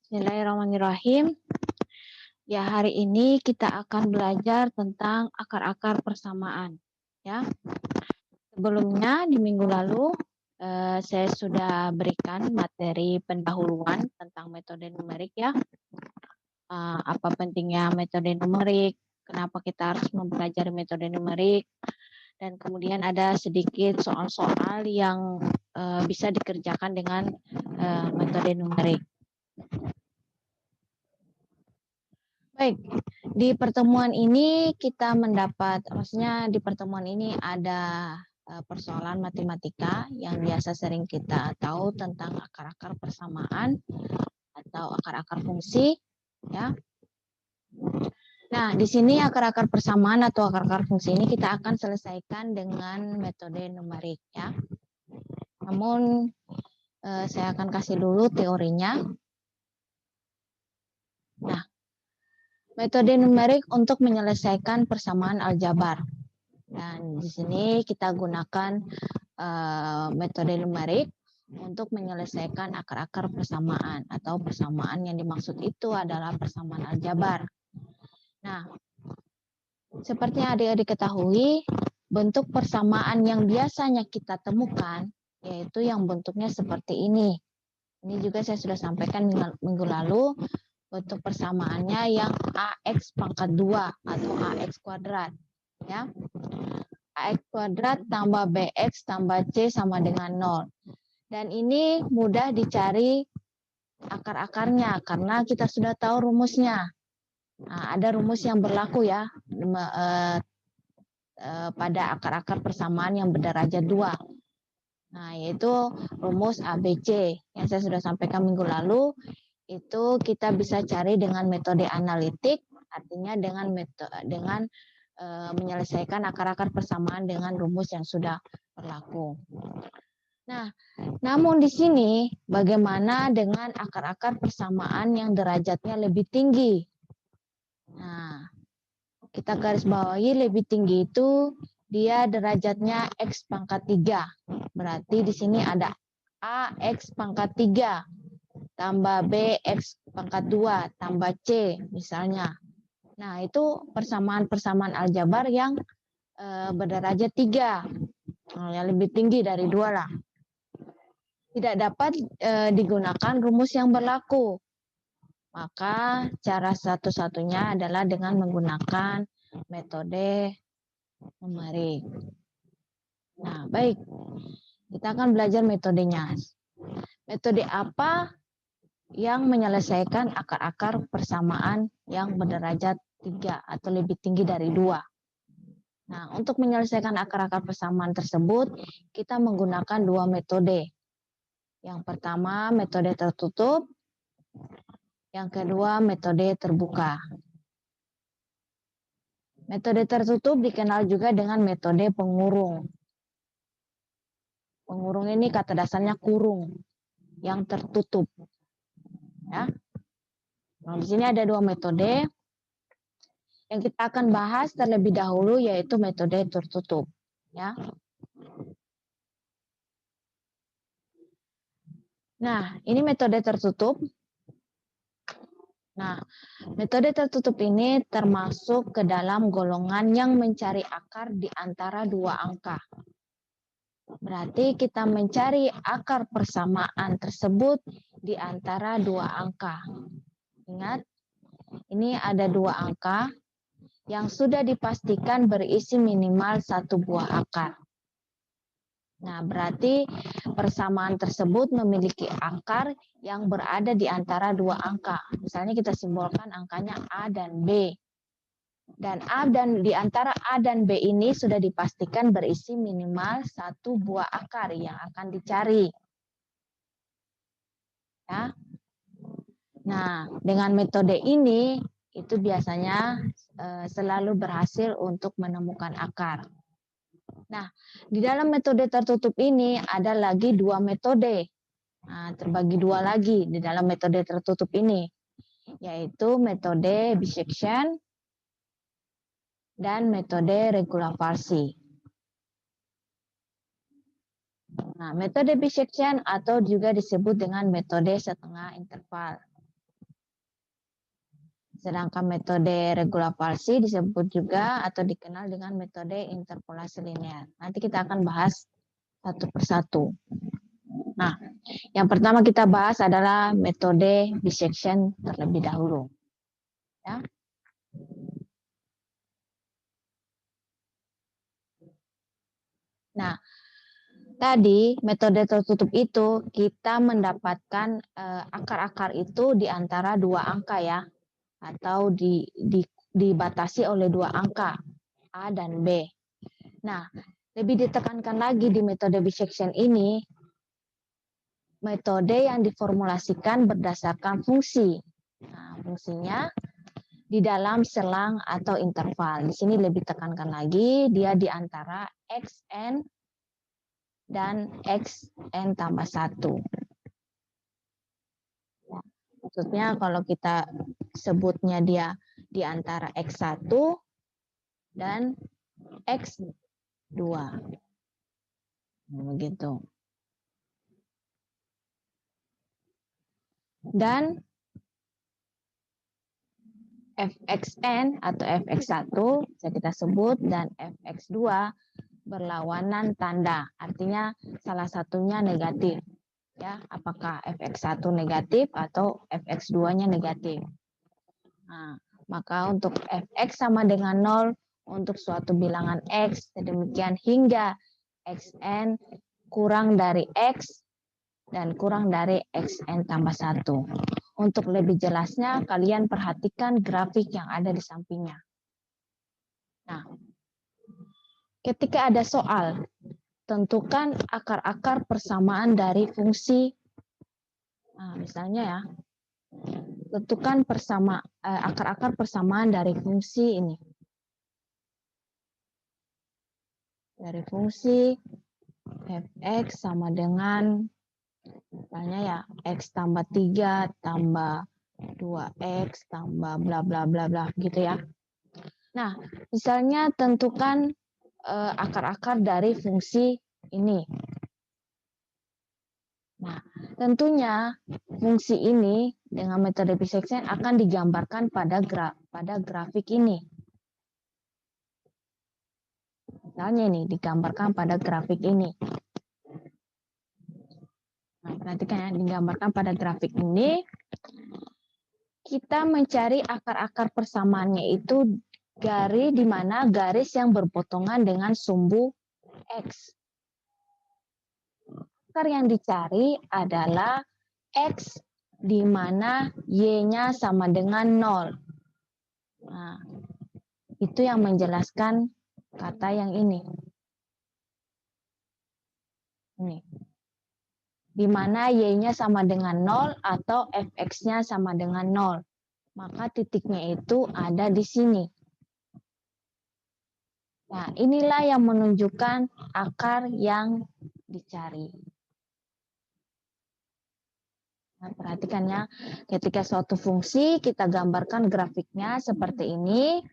Bismillahirrahmanirrahim. Ya, hari ini kita akan belajar tentang akar-akar persamaan. Ya, sebelumnya di minggu lalu saya sudah berikan materi pendahuluan tentang metode numerik ya. Apa pentingnya metode numerik? Kenapa kita harus mempelajari metode numerik? Dan kemudian ada sedikit soal-soal yang bisa dikerjakan dengan metode numerik. Baik, di pertemuan ini kita maksudnya di pertemuan ini ada persoalan matematika yang biasa sering kita tahu tentang akar-akar persamaan atau akar-akar fungsi, ya. Nah, di sini akar-akar persamaan atau akar-akar fungsi ini kita akan selesaikan dengan metode numerik, ya. Namun saya akan kasih dulu teorinya. Nah, metode numerik untuk menyelesaikan persamaan aljabar. Dan di sini kita gunakan metode numerik untuk menyelesaikan akar-akar persamaan atau persamaan yang dimaksud itu adalah persamaan aljabar. Nah, seperti yang adik-adik ketahui, bentuk persamaan yang biasanya kita temukan yaitu yang bentuknya seperti ini. Ini juga saya sudah sampaikan minggu lalu, bentuk persamaannya yang AX pangkat 2 atau AX kuadrat. Ya. AX kuadrat tambah BX tambah C sama dengan 0. Dan ini mudah dicari akar-akarnya karena kita sudah tahu rumusnya. Nah, ada rumus yang berlaku ya pada akar-akar persamaan yang berderajat 2. Nah, yaitu rumus ABC yang saya sudah sampaikan minggu lalu. Itu kita bisa cari dengan metode analitik, artinya dengan menyelesaikan akar-akar persamaan dengan rumus yang sudah berlaku. Nah, namun di sini bagaimana dengan akar-akar persamaan yang derajatnya lebih tinggi? Nah, kita garis bawahi lebih tinggi itu dia derajatnya X pangkat 3. Berarti di sini ada AX pangkat 3 tambah BX pangkat 2 tambah C misalnya. Nah, itu persamaan-persamaan aljabar yang berderajat 3. Yang lebih tinggi dari 2 lah. Tidak dapat digunakan rumus yang berlaku. Maka cara satu-satunya adalah dengan menggunakan metode numerik. Nah, baik. Kita akan belajar metodenya. Metode apa yang menyelesaikan akar-akar persamaan yang berderajat 3 atau lebih tinggi dari 2. Nah, untuk menyelesaikan akar-akar persamaan tersebut, kita menggunakan dua metode. Yang pertama, metode tertutup. Yang kedua, metode terbuka. Metode tertutup dikenal juga dengan metode pengurung. Pengurung ini kata dasarnya kurung yang tertutup. Ya. Nah, di sini ada dua metode. Yang kita akan bahas terlebih dahulu yaitu metode tertutup. Ya. Nah, ini metode tertutup. Nah, metode tertutup ini termasuk ke dalam golongan yang mencari akar di antara dua angka. Berarti kita mencari akar persamaan tersebut di antara dua angka. Ingat, ini ada dua angka yang sudah dipastikan berisi minimal satu buah akar. Nah, berarti persamaan tersebut memiliki akar yang berada di antara dua angka. Misalnya kita simbolkan angkanya A dan B. Dan di antara A dan B ini sudah dipastikan berisi minimal satu buah akar yang akan dicari. Ya. Nah, dengan metode ini itu biasanya selalu berhasil untuk menemukan akar. Nah, di dalam metode tertutup ini ada lagi dua metode. Nah, terbagi dua lagi di dalam metode tertutup ini, yaitu metode bisection dan metode regulavarsi. Nah, metode bisection atau juga disebut dengan metode setengah interval. Sedangkan metode regulavalsi disebut juga atau dikenal dengan metode interpolasi linear. Nanti kita akan bahas satu persatu. Nah, yang pertama kita bahas adalah metode bisection terlebih dahulu. Ya. Nah, tadi metode tertutup itu kita mendapatkan akar-akar itu di antara dua angka ya, atau dibatasi oleh dua angka A dan B. Nah, lebih ditekankan lagi di metode bisection ini, metode yang diformulasikan berdasarkan fungsi. Nah, fungsinya di dalam selang atau interval. Di sini lebih tekankan lagi, dia di antara xn dan xn tambah 1. Maksudnya kalau kita sebutnya dia di antara x1 dan x2. Begitu. Dan fxn atau fx1 bisa kita sebut dan fx2 berlawanan tanda. Artinya salah satunya negatif. Ya, apakah fx1 negatif atau fx2-nya negatif. Nah, maka untuk fx sama dengan 0 untuk suatu bilangan x, demikian hingga xn kurang dari x dan kurang dari xn tambah 1. Untuk lebih jelasnya, kalian perhatikan grafik yang ada di sampingnya. Nah, ketika ada soal, tentukan akar-akar persamaan dari fungsi. Nah, misalnya ya, tentukan akar-akar persamaan dari fungsi ini. Dari fungsi fx sama dengan, misalnya ya, x tambah 3 tambah 2x tambah bla bla bla bla gitu ya. Nah, misalnya tentukan akar-akar dari fungsi ini. Nah, tentunya fungsi ini dengan metode bisection akan digambarkan pada grafik ini. Misalnya ini digambarkan pada grafik ini. Nah, perhatikan ya, digambarkan pada grafik ini. Kita mencari akar-akar persamaannya itu di mana garis yang berpotongan dengan sumbu X. Akar yang dicari adalah X di mana Y-nya sama dengan 0. Nah, itu yang menjelaskan kata yang ini. Ini. Di mana Y-nya sama dengan 0 atau Fx-nya sama dengan 0. Maka titiknya itu ada di sini. Nah, inilah yang menunjukkan akar yang dicari. Nah, perhatikan ya, ketika suatu fungsi kita gambarkan grafiknya seperti ini.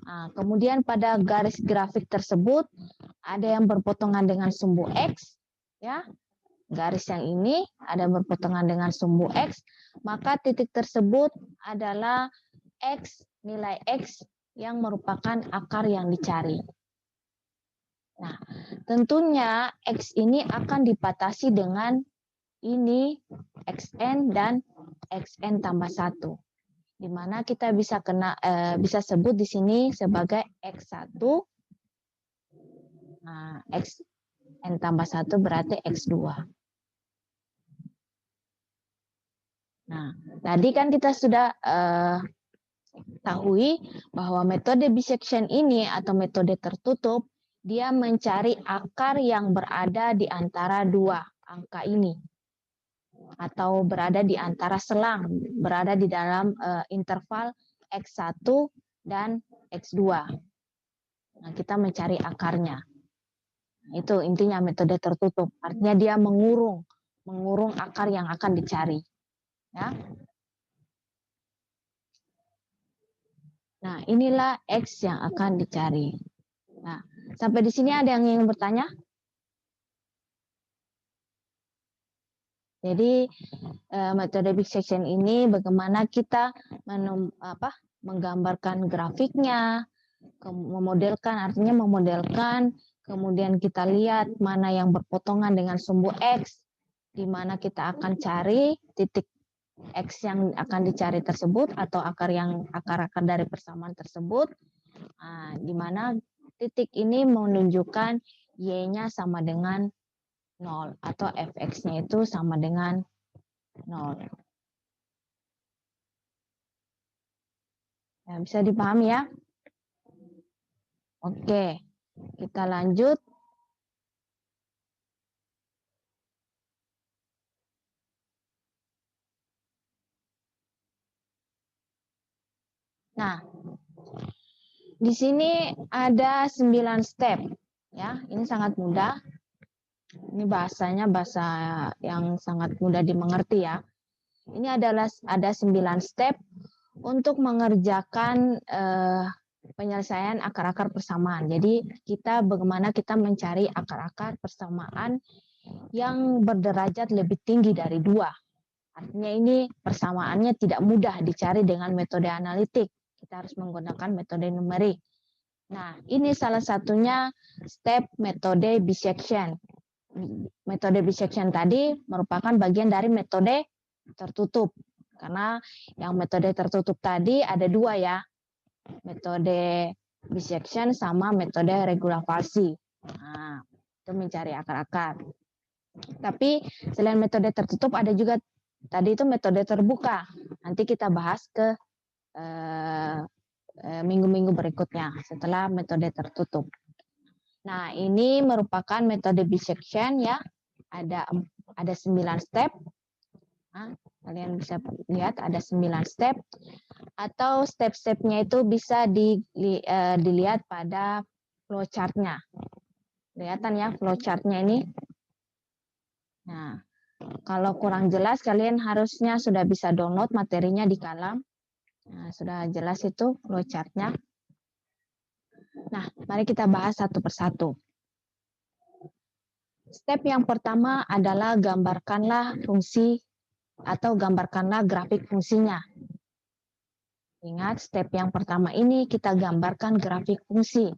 Nah, kemudian pada garis grafik tersebut ada yang berpotongan dengan sumbu X, ya. Garis yang ini ada berpotongan dengan sumbu X, maka titik tersebut adalah X, nilai X yang merupakan akar yang dicari. Nah, tentunya X ini akan dibatasi dengan ini xn dan xn tambah 1. Di mana kita bisa bisa sebut di sini sebagai x1. Nah, xn tambah 1 berarti x2. Nah, tadi kan kita sudah ketahui bahwa metode bisection ini atau metode tertutup, dia mencari akar yang berada di antara dua angka ini. Atau berada di antara selang, berada di dalam interval X1 dan X2. Nah, kita mencari akarnya. Itu intinya metode tertutup. Artinya dia mengurung akar yang akan dicari. Ya. Nah, inilah X yang akan dicari. Nah, sampai di sini ada yang ingin bertanya? Jadi metode bisection ini bagaimana kita menggambarkan grafiknya, memodelkan, kemudian kita lihat mana yang berpotongan dengan sumbu X, di mana kita akan cari titik X yang akan dicari tersebut atau akar dari persamaan tersebut, di mana titik ini menunjukkan Y-nya sama dengan 0 atau Fx-nya itu sama dengan 0. Ya, bisa dipahami ya? Oke, kita lanjut. Nah, di sini ada 9 step. Ya, ini sangat mudah. Ini bahasanya bahasa yang sangat mudah dimengerti ya. Ini adalah ada 9 step untuk mengerjakan penyelesaian akar-akar persamaan. Jadi bagaimana kita mencari akar-akar persamaan yang berderajat lebih tinggi dari 2. Artinya ini persamaannya tidak mudah dicari dengan metode analitik. Kita harus menggunakan metode numerik. Nah, ini salah satunya step metode bisection. Metode bisection tadi merupakan bagian dari metode tertutup. Karena yang metode tertutup tadi ada 2 ya. Metode bisection sama metode regulavalsi. Nah, itu mencari akar-akar. Tapi selain metode tertutup ada juga tadi itu metode terbuka. Nanti kita bahas ke minggu-minggu berikutnya setelah metode tertutup. Nah, ini merupakan metode bisection ya. Ada 9 step. Nah, kalian bisa lihat ada 9 step. Atau step-stepnya itu bisa dilihat pada flowchart-nya. Kelihatan ya flowchart-nya ini. Nah, kalau kurang jelas kalian harusnya sudah bisa download materinya di Kalam. Nah, sudah jelas itu flowchart-nya. Nah, mari kita bahas satu persatu. Step yang pertama adalah gambarkanlah fungsi atau gambarkanlah grafik fungsinya. Ingat, step yang pertama ini kita gambarkan grafik fungsi.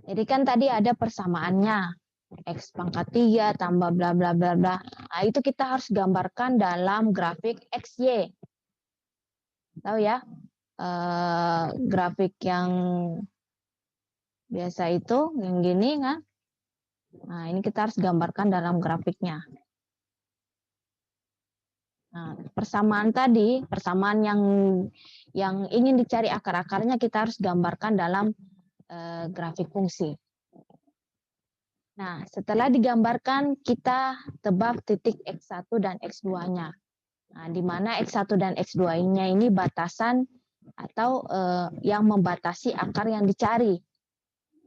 Jadi kan tadi ada persamaannya. X pangkat 3 tambah bla bla bla bla. Nah, itu kita harus gambarkan dalam grafik XY. Tahu ya? Grafik yang biasa itu, yang gini kan? Nah, ini kita harus gambarkan dalam grafiknya. Nah, persamaan tadi, persamaan yang ingin dicari akar-akarnya kita harus gambarkan dalam grafik fungsi. Nah, setelah digambarkan, kita tebak titik X1 dan X2-nya. Nah, di mana X1 dan X2-nya ini batasan atau yang membatasi akar yang dicari.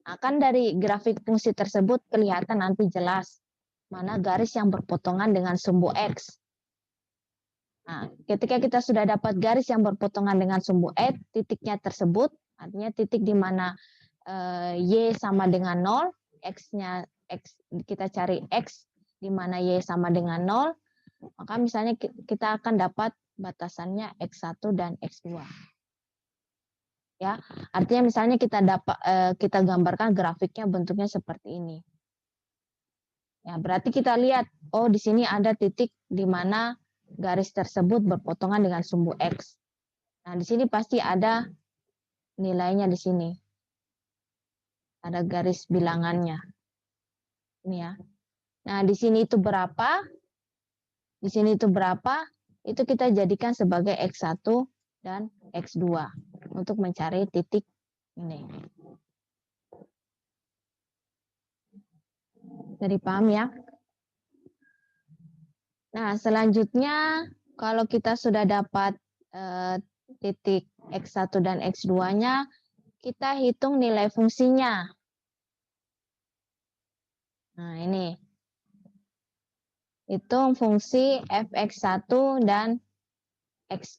Akan dari grafik fungsi tersebut kelihatan nanti jelas mana garis yang berpotongan dengan sumbu X. Nah, ketika kita sudah dapat garis yang berpotongan dengan sumbu X, titiknya tersebut, artinya titik di mana Y sama dengan 0, X-nya X, kita cari X di mana Y sama dengan 0, maka misalnya kita akan dapat batasannya X1 dan X2. Ya, artinya misalnya kita gambarkan grafiknya bentuknya seperti ini. Ya, berarti kita lihat, oh di sini ada titik di mana garis tersebut berpotongan dengan sumbu X. Nah, di sini pasti ada nilainya di sini. Ada garis bilangannya. Ini ya. Nah, di sini itu berapa? Di sini itu berapa? Itu kita jadikan sebagai X1 dan X2 untuk mencari titik ini. Jadi paham ya? Nah, selanjutnya kalau kita sudah dapat titik X1 dan X2-nya, kita hitung nilai fungsinya. Nah, ini. Hitung fungsi fx1 dan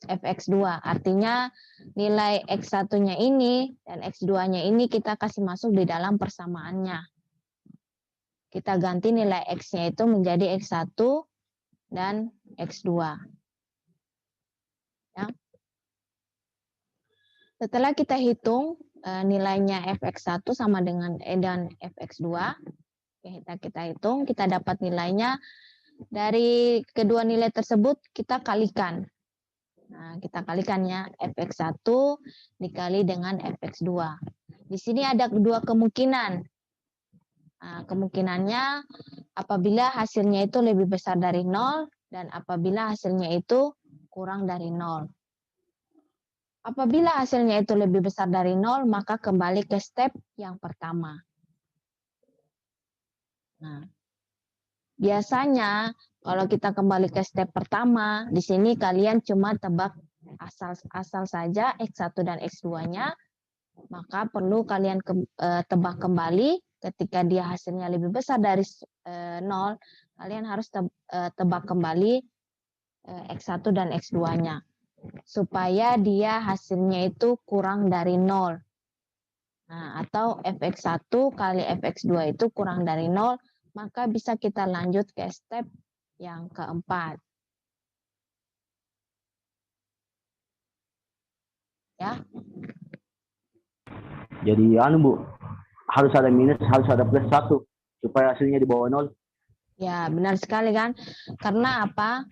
fx2. Artinya nilai x1-nya ini dan x2-nya ini kita kasih masuk di dalam persamaannya. Kita ganti nilai x-nya itu menjadi x1, dan X2. Ya. Setelah kita hitung nilainya fx1 sama dengan E dan fx2, kita hitung, kita dapat nilainya. Dari kedua nilai tersebut kita kalikan. Nah, kita kalikannya fx1 dikali dengan fx2. Di sini ada dua kemungkinan. Nah, kemungkinannya apabila hasilnya itu lebih besar dari 0 dan apabila hasilnya itu kurang dari 0. Apabila hasilnya itu lebih besar dari 0, maka kembali ke step yang pertama. Nah, biasanya kalau kita kembali ke step pertama, di sini kalian cuma tebak asal saja X1 dan X2-nya, maka perlu kalian tebak kembali ketika dia hasilnya lebih besar dari 0, kalian harus tebak kembali X1 dan X2-nya. Supaya dia hasilnya itu kurang dari 0. Nah, atau fx1 kali fx2 itu kurang dari 0, maka bisa kita lanjut ke step yang keempat. Ya. Jadi Bu, harus ada minus, harus ada plus 1 supaya hasilnya di bawah 0. Ya, benar sekali kan? Karena apa?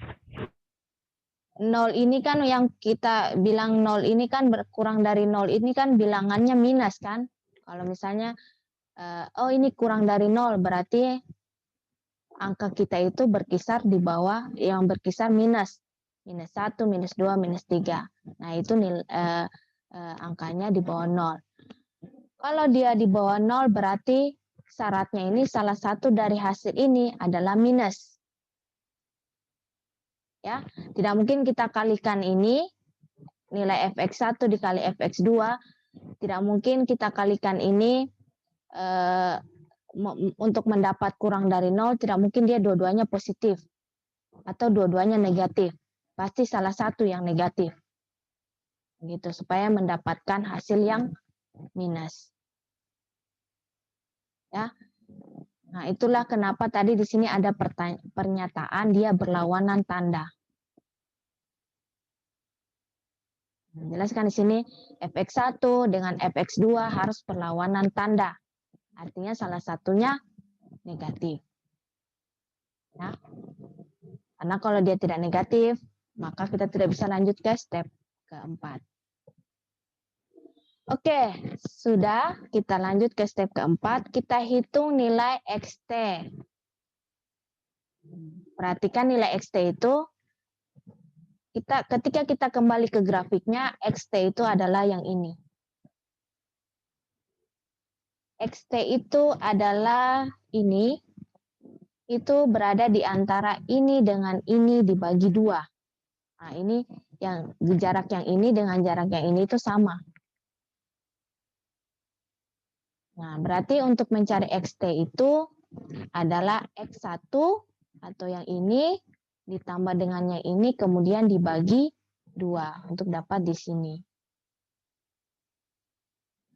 0 ini kan yang kita bilang 0 ini kan berkurang dari 0 ini kan bilangannya minus kan? Kalau misalnya oh ini kurang dari 0 berarti angka kita itu berkisar di bawah yang berkisar minus. Minus 1, minus 2, minus 3. Nah, itu angkanya di bawah 0. Kalau dia di bawah 0 berarti syaratnya ini salah satu dari hasil ini adalah minus. Ya, tidak mungkin kita kalikan ini nilai fx1 dikali fx2, tidak mungkin kita kalikan ini untuk mendapat kurang dari 0, tidak mungkin dia dua-duanya positif atau dua-duanya negatif. Pasti salah satu yang negatif. Gitu, supaya mendapatkan hasil yang minus. Ya. Nah, itulah kenapa tadi di sini ada pernyataan dia berlawanan tanda. Jelaskan di sini fx1 dengan fx2 harus berlawanan tanda. Artinya salah satunya negatif. Ya. Karena kalau dia tidak negatif, maka kita tidak bisa lanjut ke step keempat. Oke, sudah. Kita lanjut ke step keempat. Kita hitung nilai XT. Perhatikan nilai XT itu, ketika kita kembali ke grafiknya, XT itu adalah yang ini. XT itu adalah ini, itu berada di antara ini dengan ini dibagi 2. Nah, ini yang jarak yang ini dengan jarak yang ini itu sama. Nah, berarti untuk mencari XT itu adalah X1 atau yang ini ditambah dengan yang ini kemudian dibagi 2 untuk dapat di sini.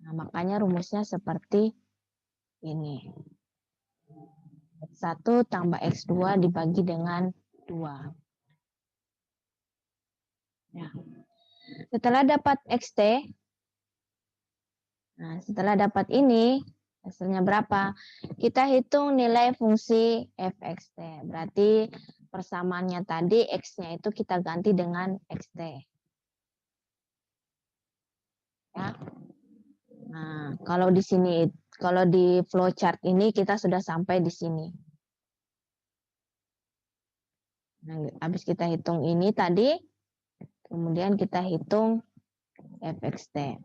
Nah, makanya rumusnya seperti ini. X1 tambah X2 dibagi dengan 2. Ya. Setelah dapat XT, nah setelah dapat ini, hasilnya berapa? Kita hitung nilai fungsi fxt. Berarti persamaannya tadi x-nya itu kita ganti dengan xt. Ya. Nah, kalau di sini, kalau di flowchart ini kita sudah sampai di sini. Nah, habis kita hitung ini tadi, kemudian kita hitung fxt.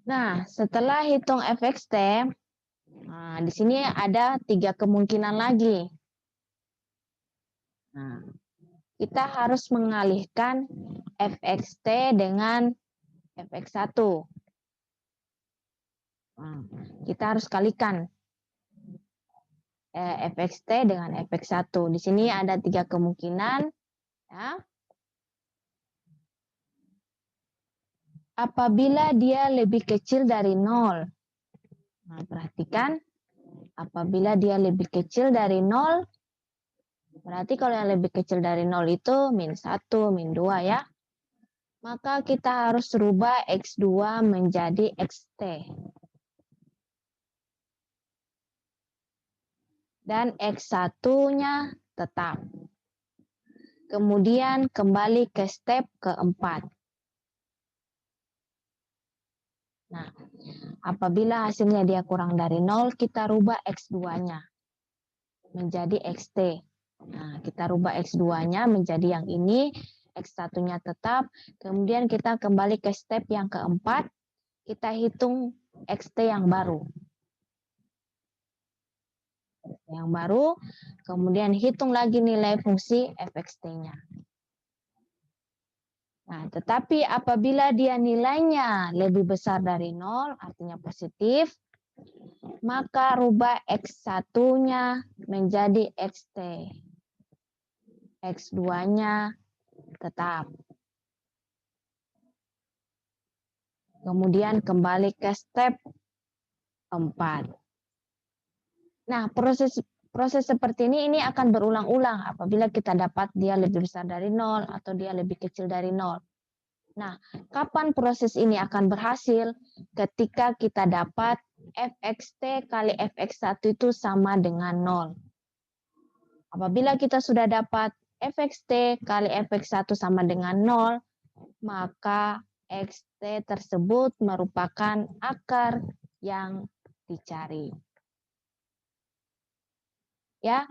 Nah, setelah hitung fxt, nah, di sini ada 3 kemungkinan lagi. Nah, kita harus mengalihkan fxt dengan fx1. Nah, kita harus kalikan fxt dengan fx1. Di sini ada 3 kemungkinan. Ya. Apabila dia lebih kecil dari 0. Nah, perhatikan. Apabila dia lebih kecil dari 0, Berarti kalau yang lebih kecil dari 0 itu min 1, min 2 ya. Maka kita harus rubah X2 menjadi XT. Dan X1-nya tetap. Kemudian kembali ke step keempat. Nah, apabila hasilnya dia kurang dari 0, kita rubah X2-nya menjadi XT. Nah, kita rubah X2-nya menjadi yang ini, X1-nya tetap. Kemudian kita kembali ke step yang keempat, kita hitung XT yang baru. Yang baru, kemudian hitung lagi nilai fungsi fxt-nya. Nah, tetapi apabila dia nilainya lebih besar dari 0, artinya positif, maka rubah X1-nya menjadi XT. X2-nya tetap. Kemudian kembali ke step 4. Nah, proses seperti ini akan berulang-ulang apabila kita dapat dia lebih besar dari 0 atau dia lebih kecil dari 0. Nah, kapan proses ini akan berhasil? Ketika kita dapat fxt kali fx1 itu sama dengan 0. Apabila kita sudah dapat fxt kali fx1 sama dengan 0, maka xt tersebut merupakan akar yang dicari. Ya,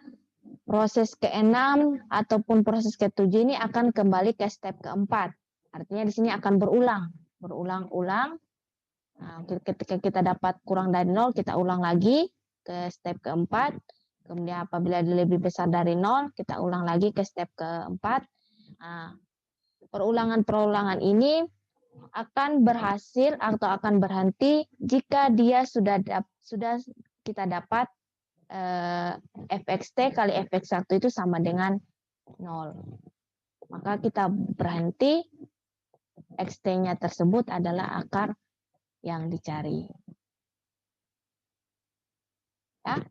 proses ke-6 ataupun proses ke-7 ini akan kembali ke step keempat. Artinya di sini akan berulang-ulang. Nah, ketika kita dapat kurang dari 0, kita ulang lagi ke step keempat. Kemudian apabila lebih besar dari 0, kita ulang lagi ke step keempat. Nah, perulangan-perulangan ini akan berhasil atau akan berhenti jika dia sudah kita dapat fxt kali fx1 itu sama dengan 0. Maka kita berhenti, xt-nya tersebut adalah akar yang dicari. Ya.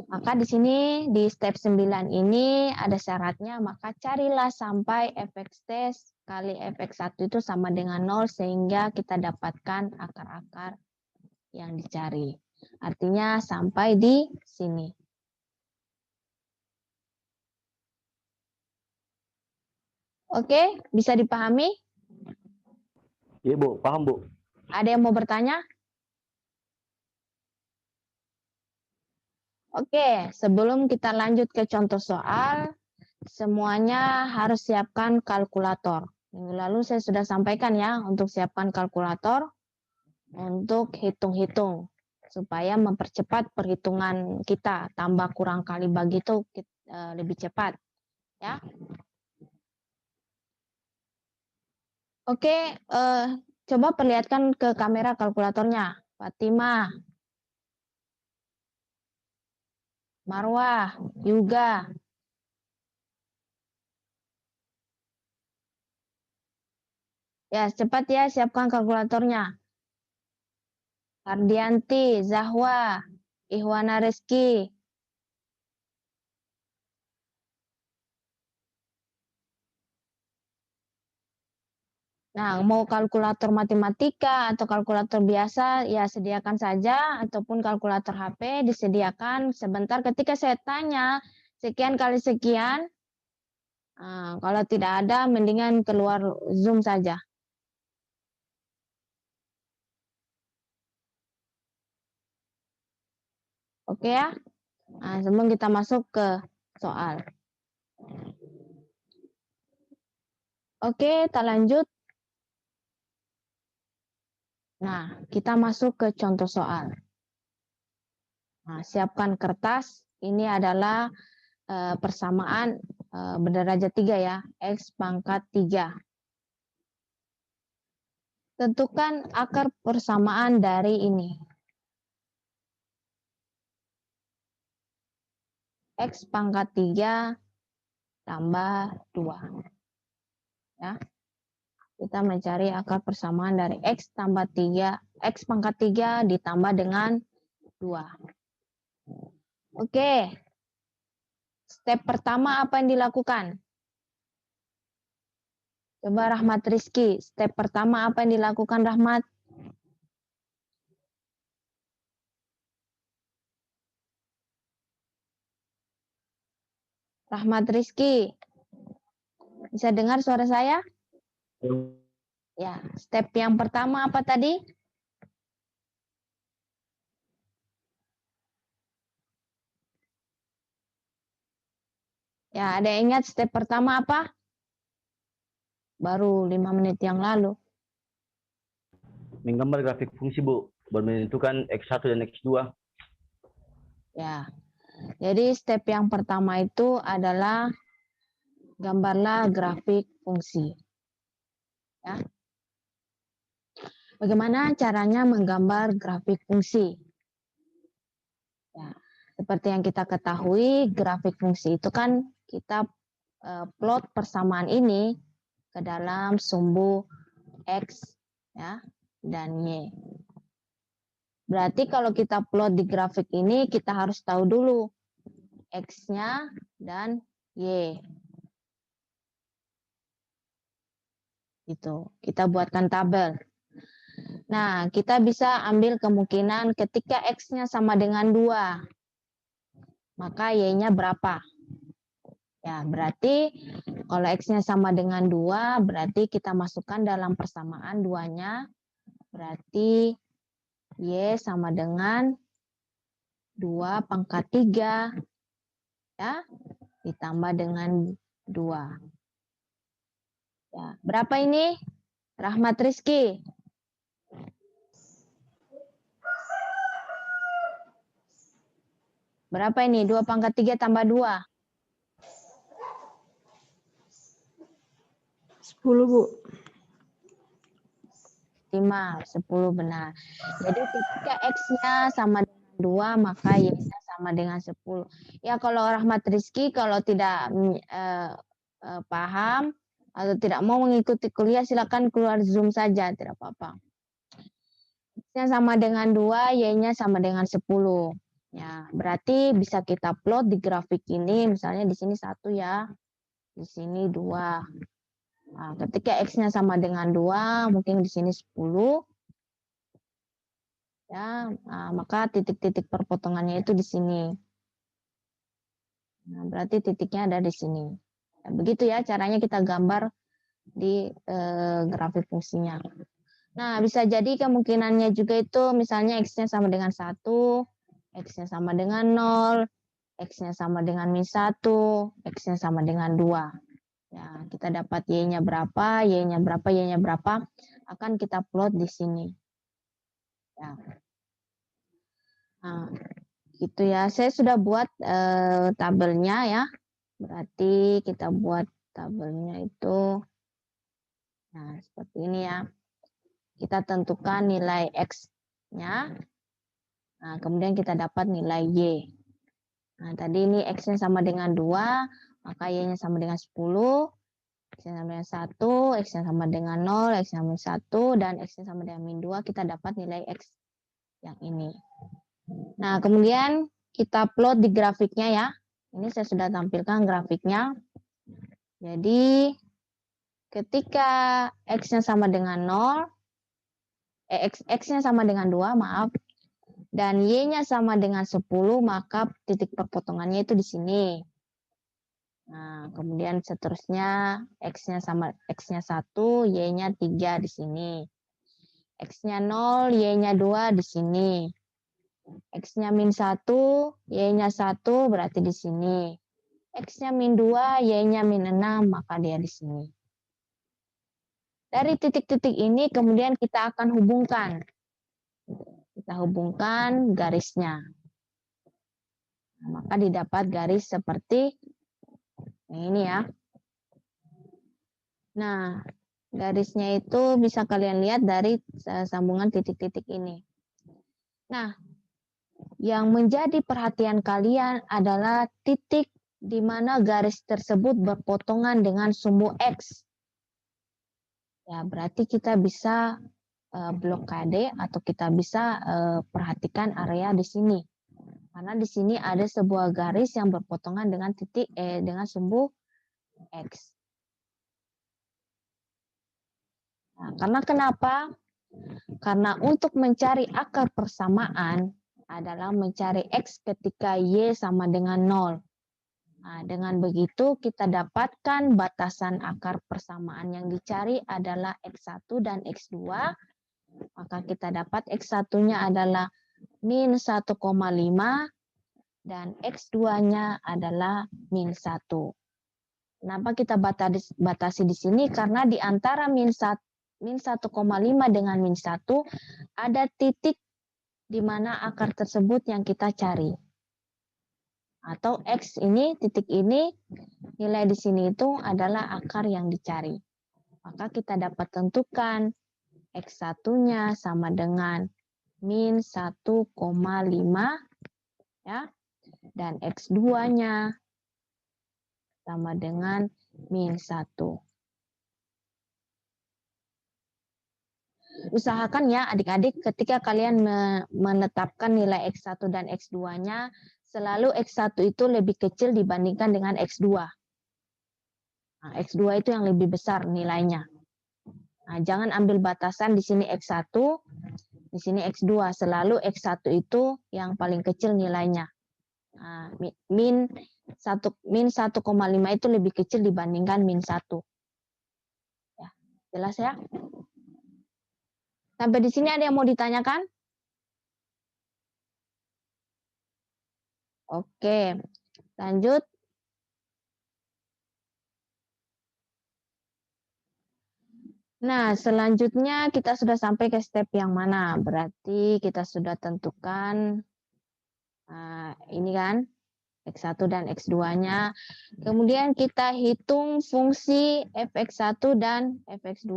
Maka di sini di step 9 ini ada syaratnya, maka carilah sampai fxt kali fx1 itu sama dengan 0 sehingga kita dapatkan akar-akar yang dicari. Artinya sampai di sini. Oke, bisa dipahami? Iya, Bu. Paham, Bu. Ada yang mau bertanya? Oke, sebelum kita lanjut ke contoh soal, semuanya harus siapkan kalkulator. Minggu lalu saya sudah sampaikan ya, untuk siapkan kalkulator untuk hitung-hitung supaya mempercepat perhitungan kita, tambah kurang kali bagi itu lebih cepat ya. Oke, coba perlihatkan ke kamera kalkulatornya, Fatimah, Marwah, Yuga. Ya, cepat ya, siapkan kalkulatornya. Ardianti, Zahwa, Ihwana Rizky. Nah, mau kalkulator matematika atau kalkulator biasa, ya sediakan saja, ataupun kalkulator HP disediakan sebentar ketika saya tanya sekian kali sekian. Nah, kalau tidak ada, mendingan keluar Zoom saja. Oke ya? Nah, sebelum kita masuk ke soal. Oke, kita lanjut. Nah, kita masuk ke contoh soal. Nah, siapkan kertas. Ini adalah persamaan berderajat 3 ya, X pangkat 3. Tentukan akar persamaan dari ini. X pangkat 3 tambah 2. Ya. Kita mencari akar persamaan dari X tambah 3, X pangkat 3 ditambah dengan 2. Oke. step pertama apa yang dilakukan? Coba Rahmat Rizky, step pertama apa yang dilakukan Rahmat? Rahmat Rizky, bisa dengar suara saya? Ya, step yang pertama apa tadi? Ya, ada yang ingat step pertama apa? Baru 5 menit yang lalu. Menggambar grafik fungsi, Bu. Menentukan X1 dan X2. Ya, jadi step yang pertama itu adalah gambarlah grafik fungsi. Ya. Bagaimana caranya menggambar grafik fungsi? Ya, seperti yang kita ketahui, grafik fungsi itu kan kita plot persamaan ini ke dalam sumbu X ya dan Y. Berarti kalau kita plot di grafik ini kita harus tahu dulu X-nya dan Y. Itu kita buatkan tabel. Nah, kita bisa ambil kemungkinan ketika X-nya sama dengan 2, maka Y-nya berapa? Ya, berarti kalau X-nya sama dengan 2, berarti kita masukkan dalam persamaan 2-nya, berarti Y sama dengan 2 pangkat 3, ya, ditambah dengan 2. Ya, berapa ini? Rahmat Rizky. Berapa ini? 2 pangkat 3 tambah 2. 10, Bu. 5, 10 benar. Jadi ketika X-nya sama dengan 2, maka Y-nya sama dengan 10. Ya, kalau Rahmat Rizky, kalau tidak paham atau tidak mau mengikuti kuliah, silakan keluar Zoom saja, tidak apa-apa. X-nya sama dengan 2, Y-nya sama dengan 10. Ya, berarti bisa kita plot di grafik ini, misalnya di sini 1 ya, di sini 2. Nah, ketika X-nya sama dengan 2, mungkin di sini 10. Ya, maka titik-titik perpotongannya itu di sini. Nah, berarti titiknya ada di sini. Ya, begitu ya caranya kita gambar di grafik fungsinya. Nah, bisa jadi kemungkinannya juga itu misalnya X-nya sama dengan 1, X-nya sama dengan 0, X-nya sama dengan -1, X-nya sama dengan 2. Ya, kita dapat Y-nya berapa, Y-nya berapa, Y-nya berapa, akan kita plot di sini. Ya. Nah, gitu ya. Saya sudah buat tabelnya ya. Berarti kita buat tabelnya itu. Nah, seperti ini ya. Kita tentukan nilai X-nya. Nah, kemudian kita dapat nilai Y. Nah, tadi ini X-nya sama dengan 2, maka Y-nya sama dengan 10. X-nya sama dengan 1, X-nya sama dengan 0, X-nya sama dengan 1, dan X-nya sama dengan -2, kita dapat nilai X yang ini. Nah, kemudian kita plot di grafiknya ya. Ini saya sudah tampilkan grafiknya. Jadi, ketika X-nya sama dengan 0, X-nya sama dengan 2, maaf, dan Y-nya sama dengan 10, maka titik perpotongannya itu di sini. Nah, kemudian seterusnya X-nya sama X-nya 1, Y-nya 3 di sini. X-nya 0, Y-nya 2 di sini. X-nya -1, Y-nya 1 berarti di sini. X-nya -2, Y-nya -6, maka dia di sini. Dari titik-titik ini kemudian kita akan hubungkan. Kita hubungkan garisnya. Nah, maka didapat garis seperti ini ya. Nah, garisnya itu bisa kalian lihat dari sambungan titik-titik ini. Nah, yang menjadi perhatian kalian adalah titik di mana garis tersebut berpotongan dengan sumbu X. Ya, berarti kita bisa blokade atau kita bisa perhatikan area di sini. Karena di sini ada sebuah garis yang berpotongan dengan titik dengan sumbu X. Nah, karena kenapa? Karena untuk mencari akar persamaan adalah mencari X ketika Y sama dengan 0. Nah, dengan begitu kita dapatkan batasan akar persamaan yang dicari adalah X1 dan X2. Maka kita dapat X1-nya adalah min 1,5 dan X2-nya adalah min 1. Kenapa kita batasi di sini? Karena di antara min 1,5 dengan min 1 ada titik di mana akar tersebut yang kita cari. Atau X ini, titik ini, nilai di sini itu adalah akar yang dicari. Maka kita dapat tentukan X1-nya sama dengan min 1,5 ya. Dan X2-nya sama dengan min 1. Usahakan ya adik-adik ketika kalian menetapkan nilai X1 dan X2-nya, selalu X1 itu lebih kecil dibandingkan dengan X2. Nah, X2 itu yang lebih besar nilainya. Nah, jangan ambil batasan di sini X1, di sini X2. Selalu X1 itu yang paling kecil nilainya. Nah, min 1,5 itu lebih kecil dibandingkan min 1. Ya, jelas ya? Sampai di sini ada yang mau ditanyakan? Oke, lanjut. Nah, selanjutnya kita sudah sampai ke step yang mana? Berarti kita sudah tentukan ini kan, X1 dan X2-nya. Kemudian kita hitung fungsi fx1 dan fx2.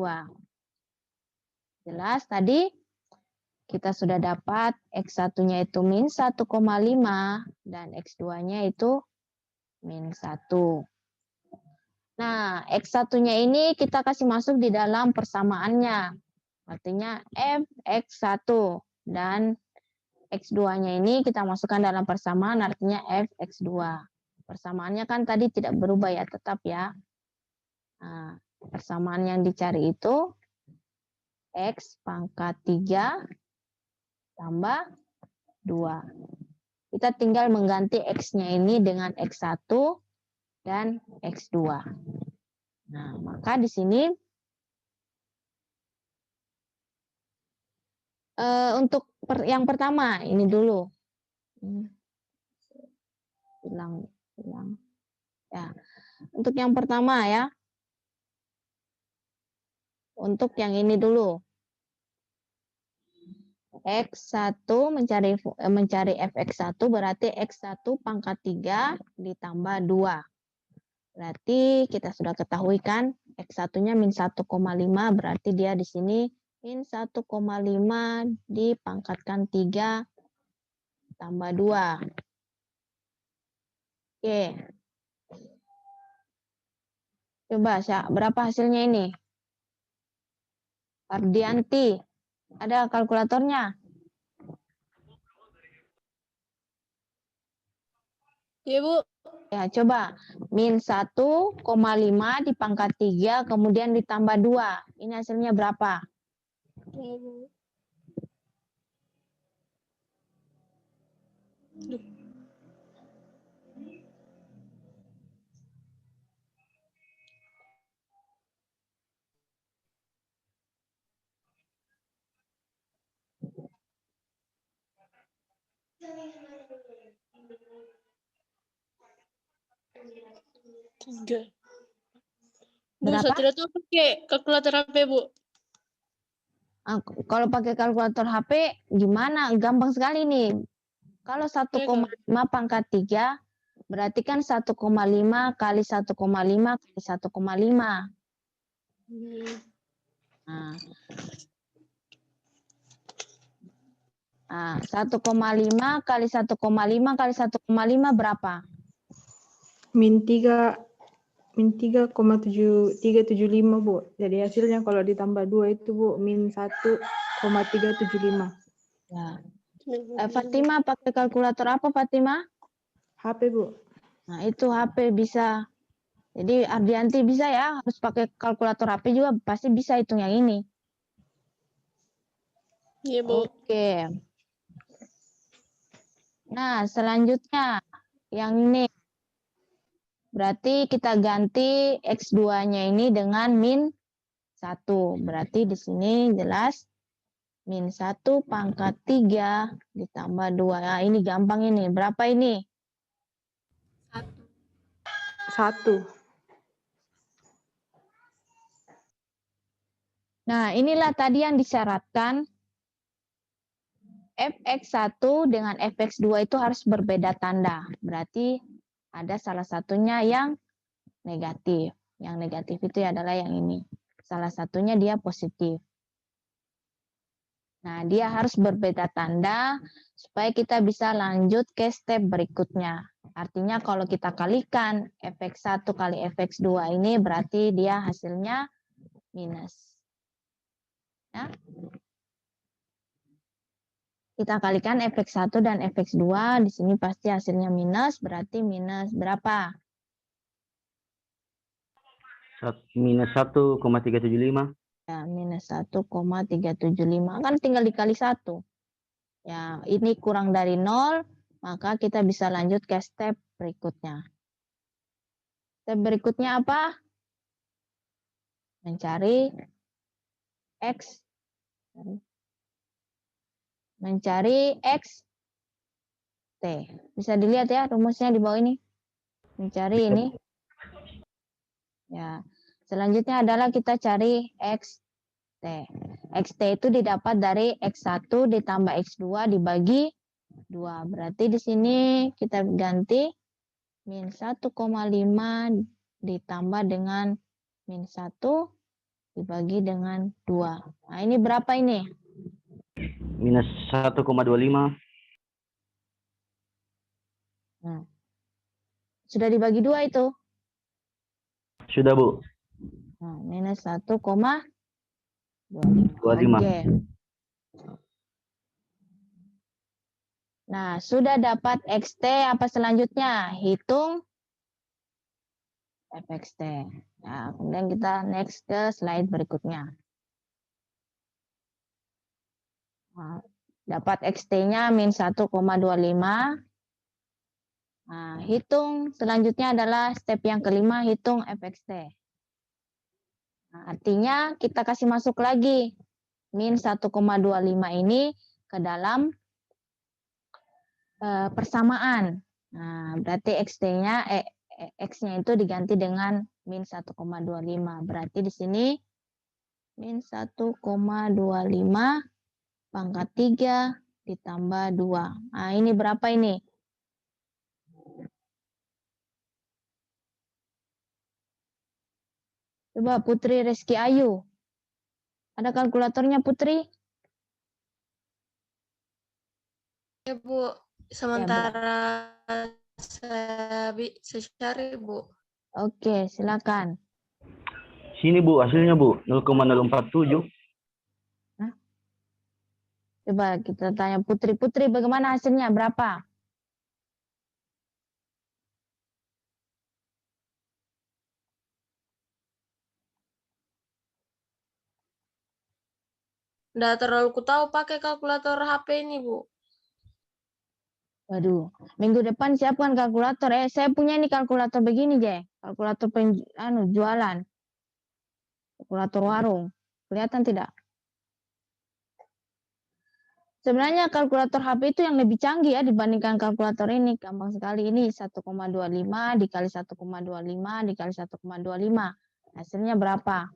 Jelas tadi kita sudah dapat X1-nya itu min 1,5 dan X2-nya itu min 1. Nah, X1-nya ini kita kasih masuk di dalam persamaannya. Artinya fx1 dan X2-nya ini kita masukkan dalam persamaan artinya fx2. Persamaannya kan tadi tidak berubah ya, tetap ya. Nah, persamaan yang dicari itu X pangkat 3 tambah 2. Kita tinggal mengganti X-nya ini dengan X1 dan X2. Nah, maka di sini untuk yang pertama ini dulu. Hilang. Ya. Untuk yang pertama ya. Untuk yang ini dulu. X1 mencari fx1 berarti X1 pangkat 3 ditambah 2. Berarti kita sudah ketahui kan X1-nya min 1,5 berarti dia di sini min 1,5 dipangkatkan 3 tambah 2. Oke. Coba berapa hasilnya ini? Ardianti, ada kalkulatornya? Iya, Bu. Ya, coba. Min 1,5 dipangkat 3, kemudian ditambah 2. Ini hasilnya berapa? Iya, Bu. Tiga. Bu, Berapa? saya tidak tahu pakai kalkulator HP, Bu. Kalau pakai kalkulator HP, gimana? Gampang sekali nih. Kalau 1,5 pangkat 3, berarti kan 1,5 kali 1,5 kali 1,5. Nah, 1,5 kali 1,5 kali 1,5 berapa? Min 3,375 Bu. Jadi hasilnya kalau ditambah 2 itu Bu min 1,375. Ya. Fatima pakai kalkulator apa, Fatima? HP, Bu. Nah, itu HP bisa. Jadi Ardianti bisa ya, harus pakai kalkulator HP juga pasti bisa hitung yang ini. Iya, Bu. Oke. Nah, selanjutnya yang ini. Berarti kita ganti X2-nya ini dengan min 1. Berarti di sini jelas min 1 pangkat 3 ditambah 2. Nah, ini gampang ini. Berapa ini? 1. Nah, inilah tadi yang disyaratkan. Fx1 dengan Fx2 itu harus berbeda tanda. Berarti ada salah satunya yang negatif. Yang negatif itu adalah yang ini. Salah satunya dia positif. Nah, dia harus berbeda tanda supaya kita bisa lanjut ke step berikutnya. Artinya kalau kita kalikan Fx1 kali Fx2 ini berarti dia hasilnya minus. Ya. Kita kalikan Fx1 dan Fx2, di sini pasti hasilnya minus, berarti minus berapa? Minus 1,375. Ya, minus 1,375. Kan tinggal dikali 1. Ya, ini kurang dari 0, maka kita bisa lanjut ke step berikutnya. Step berikutnya apa? Mencari X. Mencari X T. Bisa dilihat ya rumusnya di bawah ini. Mencari ini. Ya. Selanjutnya adalah kita cari X T. XT itu didapat dari X1 ditambah X2 dibagi 2. Berarti di sini kita ganti min 1,5 ditambah dengan min 1 dibagi dengan 2. Nah, ini berapa ini? Minus 1,25. Nah, sudah dibagi 2 itu. Sudah, Bu. Nah, minus 1,25. 25. Oke. Nah, sudah dapat XT, apa selanjutnya? Hitung FXT. Nah, kemudian kita next ke slide berikutnya. Nah, dapat XT-nya min 1,25. Nah, hitung selanjutnya adalah step yang kelima, hitung FXT. Nah, artinya kita kasih masuk lagi min 1,25 ini ke dalam persamaan. Nah, berarti X-nya itu diganti dengan min 1,25. Berarti di sini min 1,25 pangkat 3 ditambah 2. Nah, ini berapa ini? Coba Putri Reski Ayu. Ada kalkulatornya Putri? Ya, Bu. Sementara saya cari, Bu. Oke, silakan. Sini, Bu, hasilnya, Bu. 0,047. Coba kita tanya Putri. Putri, bagaimana hasilnya? Berapa? Nggak terlalu ku tahu pakai kalkulator HP ini, Bu. Waduh, minggu depan siapkan kalkulator. Saya punya ini kalkulator begini, Je. Kalkulator jualan. Kalkulator warung. Kelihatan tidak? Sebenarnya kalkulator HP itu yang lebih canggih ya dibandingkan kalkulator ini. Gampang sekali. Ini 1,25 dikali 1,25 dikali 1,25. Hasilnya berapa?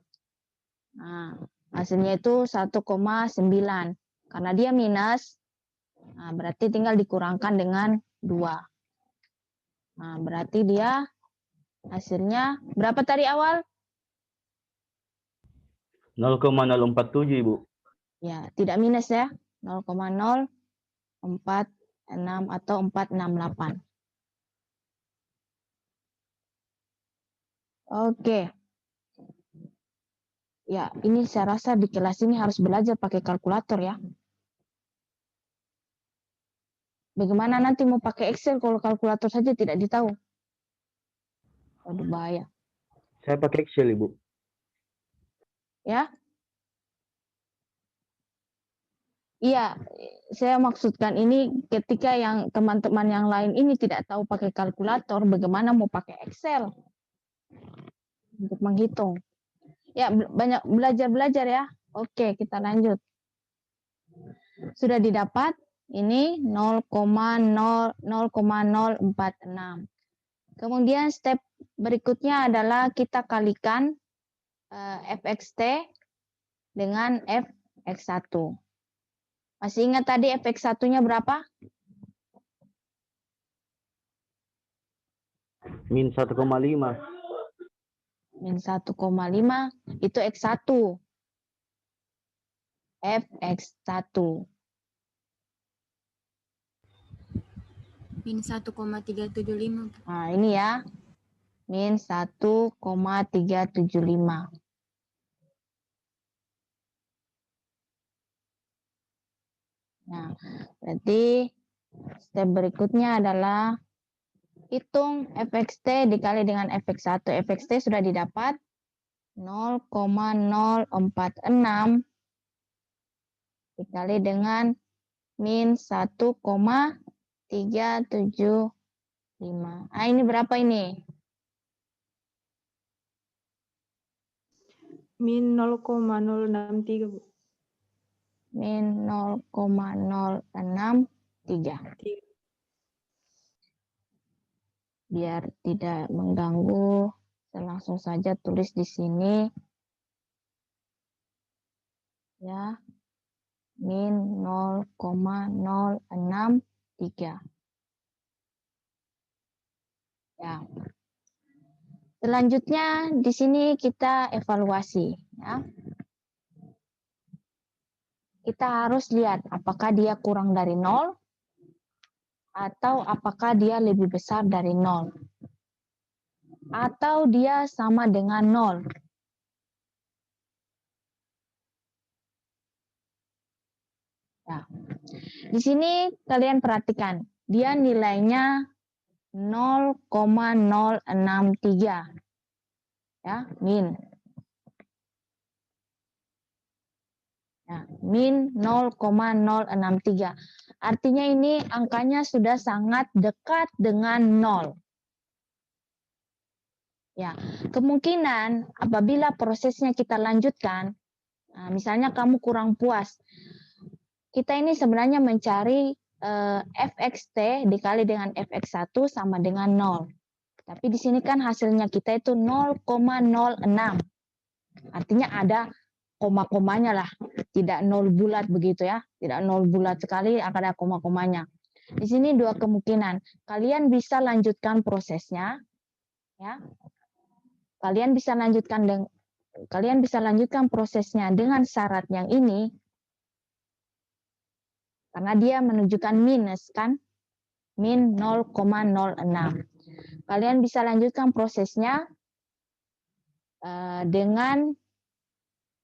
Nah, hasilnya itu 1,9. Karena dia minus, nah, berarti tinggal dikurangkan dengan 2. Nah, berarti dia hasilnya berapa tadi awal? 0,047, Ibu. Ya, tidak minus ya. 0,046 atau 468. Oke. Ya, ini saya rasa di kelas ini harus belajar pakai kalkulator ya. Bagaimana nanti mau pakai Excel kalau kalkulator saja tidak ditahu? Waduh, bahaya. Saya pakai Excel, Ibu. Ya. Iya, saya maksudkan ini ketika yang teman-teman yang lain ini tidak tahu pakai kalkulator, bagaimana mau pakai Excel untuk menghitung. Ya, banyak belajar-belajar ya. Oke, kita lanjut. Sudah didapat, ini 0,046. Kemudian step berikutnya adalah kita kalikan fxt dengan fx1. Masih ingat tadi fx1-nya berapa? Min 1,5. Min 1,5 itu x1. fx1. Min 1,375. Nah, ini ya. Min 1,375. Nah, berarti step berikutnya adalah hitung fxt dikali dengan fx1. Fxt sudah didapat 0,046 dikali dengan min 1,375. Nah, ini berapa ini? Min 0,063, Bu. Min 0,063. Biar tidak mengganggu, saya langsung saja tulis di sini. Ya. Min 0,063. Ya. Selanjutnya di sini kita evaluasi ya. Kita harus lihat apakah dia kurang dari 0 atau apakah dia lebih besar dari 0 atau dia sama dengan 0. Ya. Di sini kalian perhatikan, dia nilainya 0,063. Ya, min. Ya, min 0,063. Artinya ini angkanya sudah sangat dekat dengan 0. Ya, kemungkinan apabila prosesnya kita lanjutkan, nah, misalnya kamu kurang puas, kita ini sebenarnya mencari fxt dikali dengan fx1 sama dengan 0. Tapi di sini kan hasilnya kita itu 0,06. Artinya ada koma-komanya lah, tidak 0 bulat begitu ya, tidak 0 bulat sekali, akan ada koma-komanya. Di sini dua kemungkinan, kalian bisa lanjutkan prosesnya, ya, kalian bisa lanjutkan prosesnya dengan syarat yang ini, karena dia menunjukkan minus kan, min 0,06. Kalian bisa lanjutkan prosesnya dengan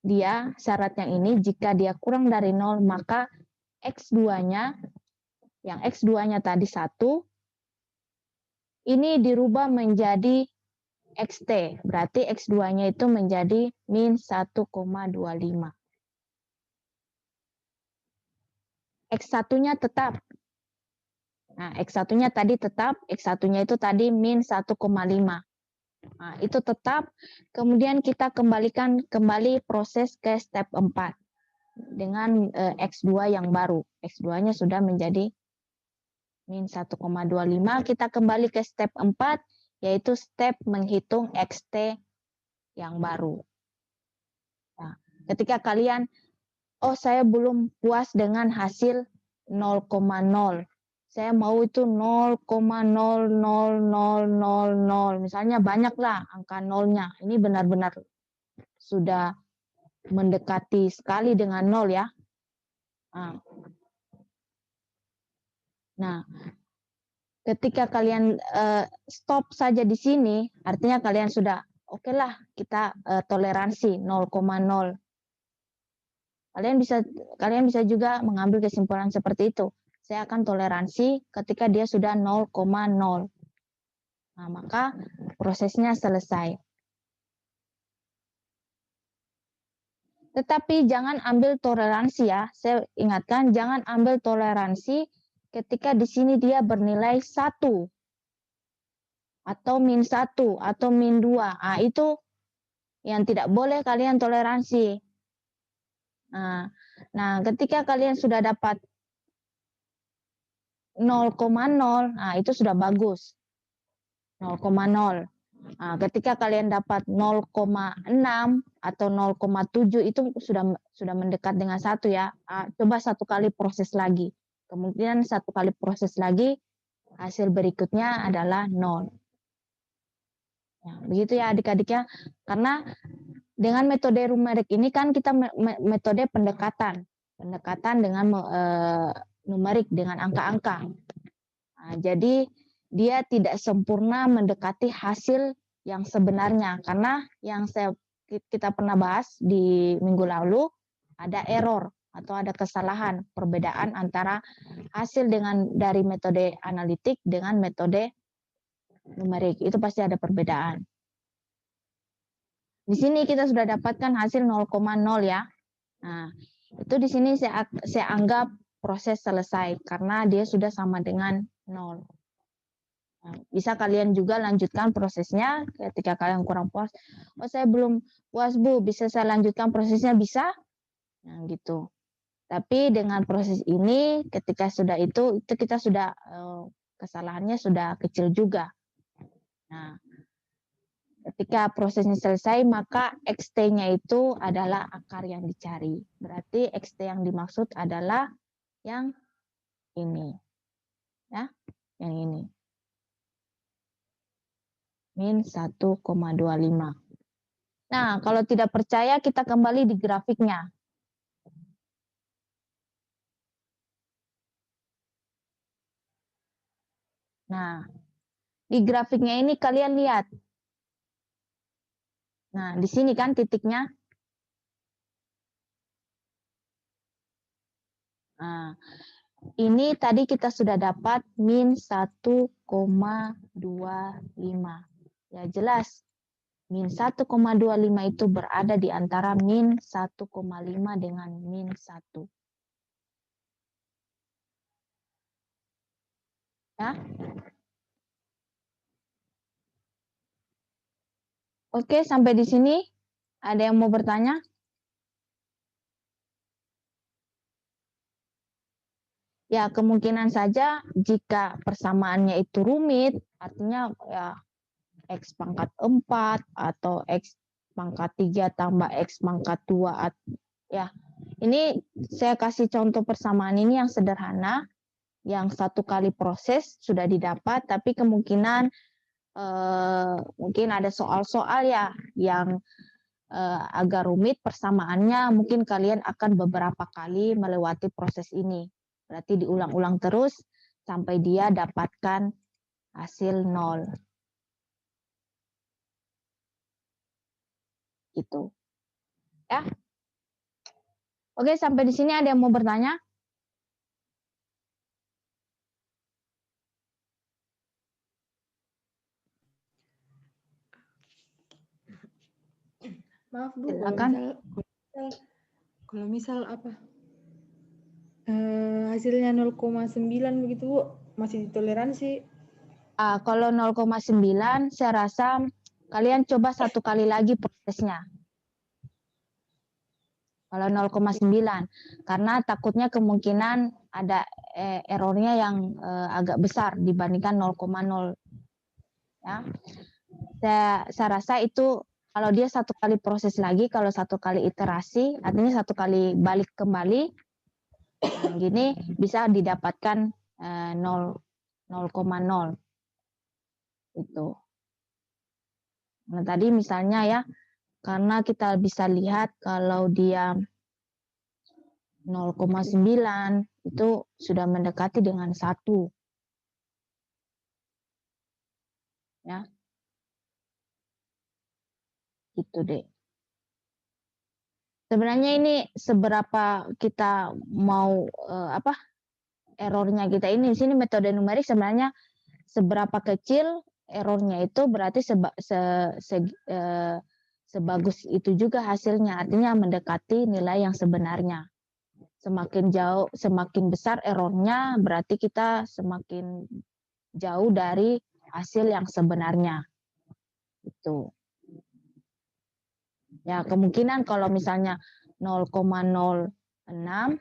dia syarat yang ini, jika dia kurang dari 0 maka X2-nya, yang X2-nya tadi 1, ini dirubah menjadi XT, berarti X2-nya itu menjadi min 1,25. X1-nya tetap. Nah, X1-nya tadi tetap, X1-nya itu tadi min 1,5. Nah, itu tetap, kemudian kita kembali proses ke step 4 dengan X2 yang baru. X2-nya sudah menjadi min 1,25. Kita kembali ke step 4, yaitu step menghitung XT yang baru. Nah, ketika kalian, oh saya belum puas dengan hasil 0,0. Saya mau itu 0,00000, misalnya banyaklah angka nolnya. Ini benar-benar sudah mendekati sekali dengan 0 ya. Nah, ketika kalian stop saja di sini, artinya kalian sudah oke lah, kita toleransi 0,0. Kalian bisa juga mengambil kesimpulan seperti itu. saya akan toleransi ketika dia sudah 0,0. Nah, maka prosesnya selesai. Tetapi jangan ambil toleransi ya. Saya ingatkan, jangan ambil toleransi ketika di sini dia bernilai 1 atau -1 atau -2. Nah, itu yang tidak boleh kalian toleransi. Nah, ketika kalian sudah dapat 0,0, nah itu sudah bagus. 0,0. Nah, ketika kalian dapat 0,6 atau 0,7 itu sudah mendekat dengan 1 ya. Coba 1 kali proses lagi. Kemudian 1 kali proses lagi, hasil berikutnya adalah 0. Ya, begitu ya adik-adik ya. Karena dengan metode numerik ini kan kita metode pendekatan dengan numerik dengan angka-angka. Nah, jadi dia tidak sempurna mendekati hasil yang sebenarnya karena yang kita pernah bahas di minggu lalu ada error atau ada kesalahan perbedaan antara hasil dari metode analitik dengan metode numerik. Itu pasti ada perbedaan. Di sini kita sudah dapatkan hasil 0,0 ya. Nah, itu di sini saya anggap proses selesai karena dia sudah sama dengan 0. Nah, bisa kalian juga lanjutkan prosesnya ketika kalian kurang puas. Oh, saya belum puas, Bu. Bisa saya lanjutkan prosesnya? Bisa? Nah, gitu. Tapi dengan proses ini ketika sudah itu kita sudah kesalahannya sudah kecil juga. Nah, ketika prosesnya selesai, maka XT-nya itu adalah akar yang dicari. Berarti XT yang dimaksud adalah yang ini. Ya, yang ini. -1,25. Nah, kalau tidak percaya kita kembali di grafiknya. Nah, di grafiknya ini kalian lihat. Nah, di sini kan titiknya. Nah, ini tadi kita sudah dapat -1,25. Ya jelas, -1,25 itu berada di antara -1,5 dengan -1. Ya. Oke, sampai di sini. Ada yang mau bertanya? Ya, kemungkinan saja jika persamaannya itu rumit, artinya ya X pangkat 4 atau X pangkat 3 tambah X pangkat 2. Ya, ini saya kasih contoh persamaan ini yang sederhana, yang 1 kali proses sudah didapat, tapi kemungkinan mungkin ada soal-soal ya yang agak rumit persamaannya, mungkin kalian akan beberapa kali melewati proses ini. Berarti diulang-ulang terus sampai dia dapatkan hasil 0. Gitu. Ya. Oke, sampai di sini ada yang mau bertanya? Maaf Bu, Silakan. kalau misal apa? Hasilnya 0,9 begitu Bu, masih ditoleransi. Kalau 0,9 saya rasa kalian coba 1 kali lagi prosesnya. Kalau 0,9 karena takutnya kemungkinan ada errornya yang agak besar dibandingkan 0,0. Ya. Saya rasa itu kalau dia 1 kali proses lagi, kalau 1 kali iterasi, artinya 1 kali balik kembali, gini bisa didapatkan 0,0 itu. Nah, tadi misalnya ya, karena kita bisa lihat kalau dia 0,9 itu sudah mendekati dengan 1. Ya. Gitu deh. Sebenarnya ini seberapa kita mau errornya kita ini. Di sini metode numerik sebenarnya seberapa kecil errornya itu berarti sebagus itu juga hasilnya. Artinya mendekati nilai yang sebenarnya. Semakin jauh, semakin besar errornya berarti kita semakin jauh dari hasil yang sebenarnya. Itu. Ya, kemungkinan kalau misalnya 0,06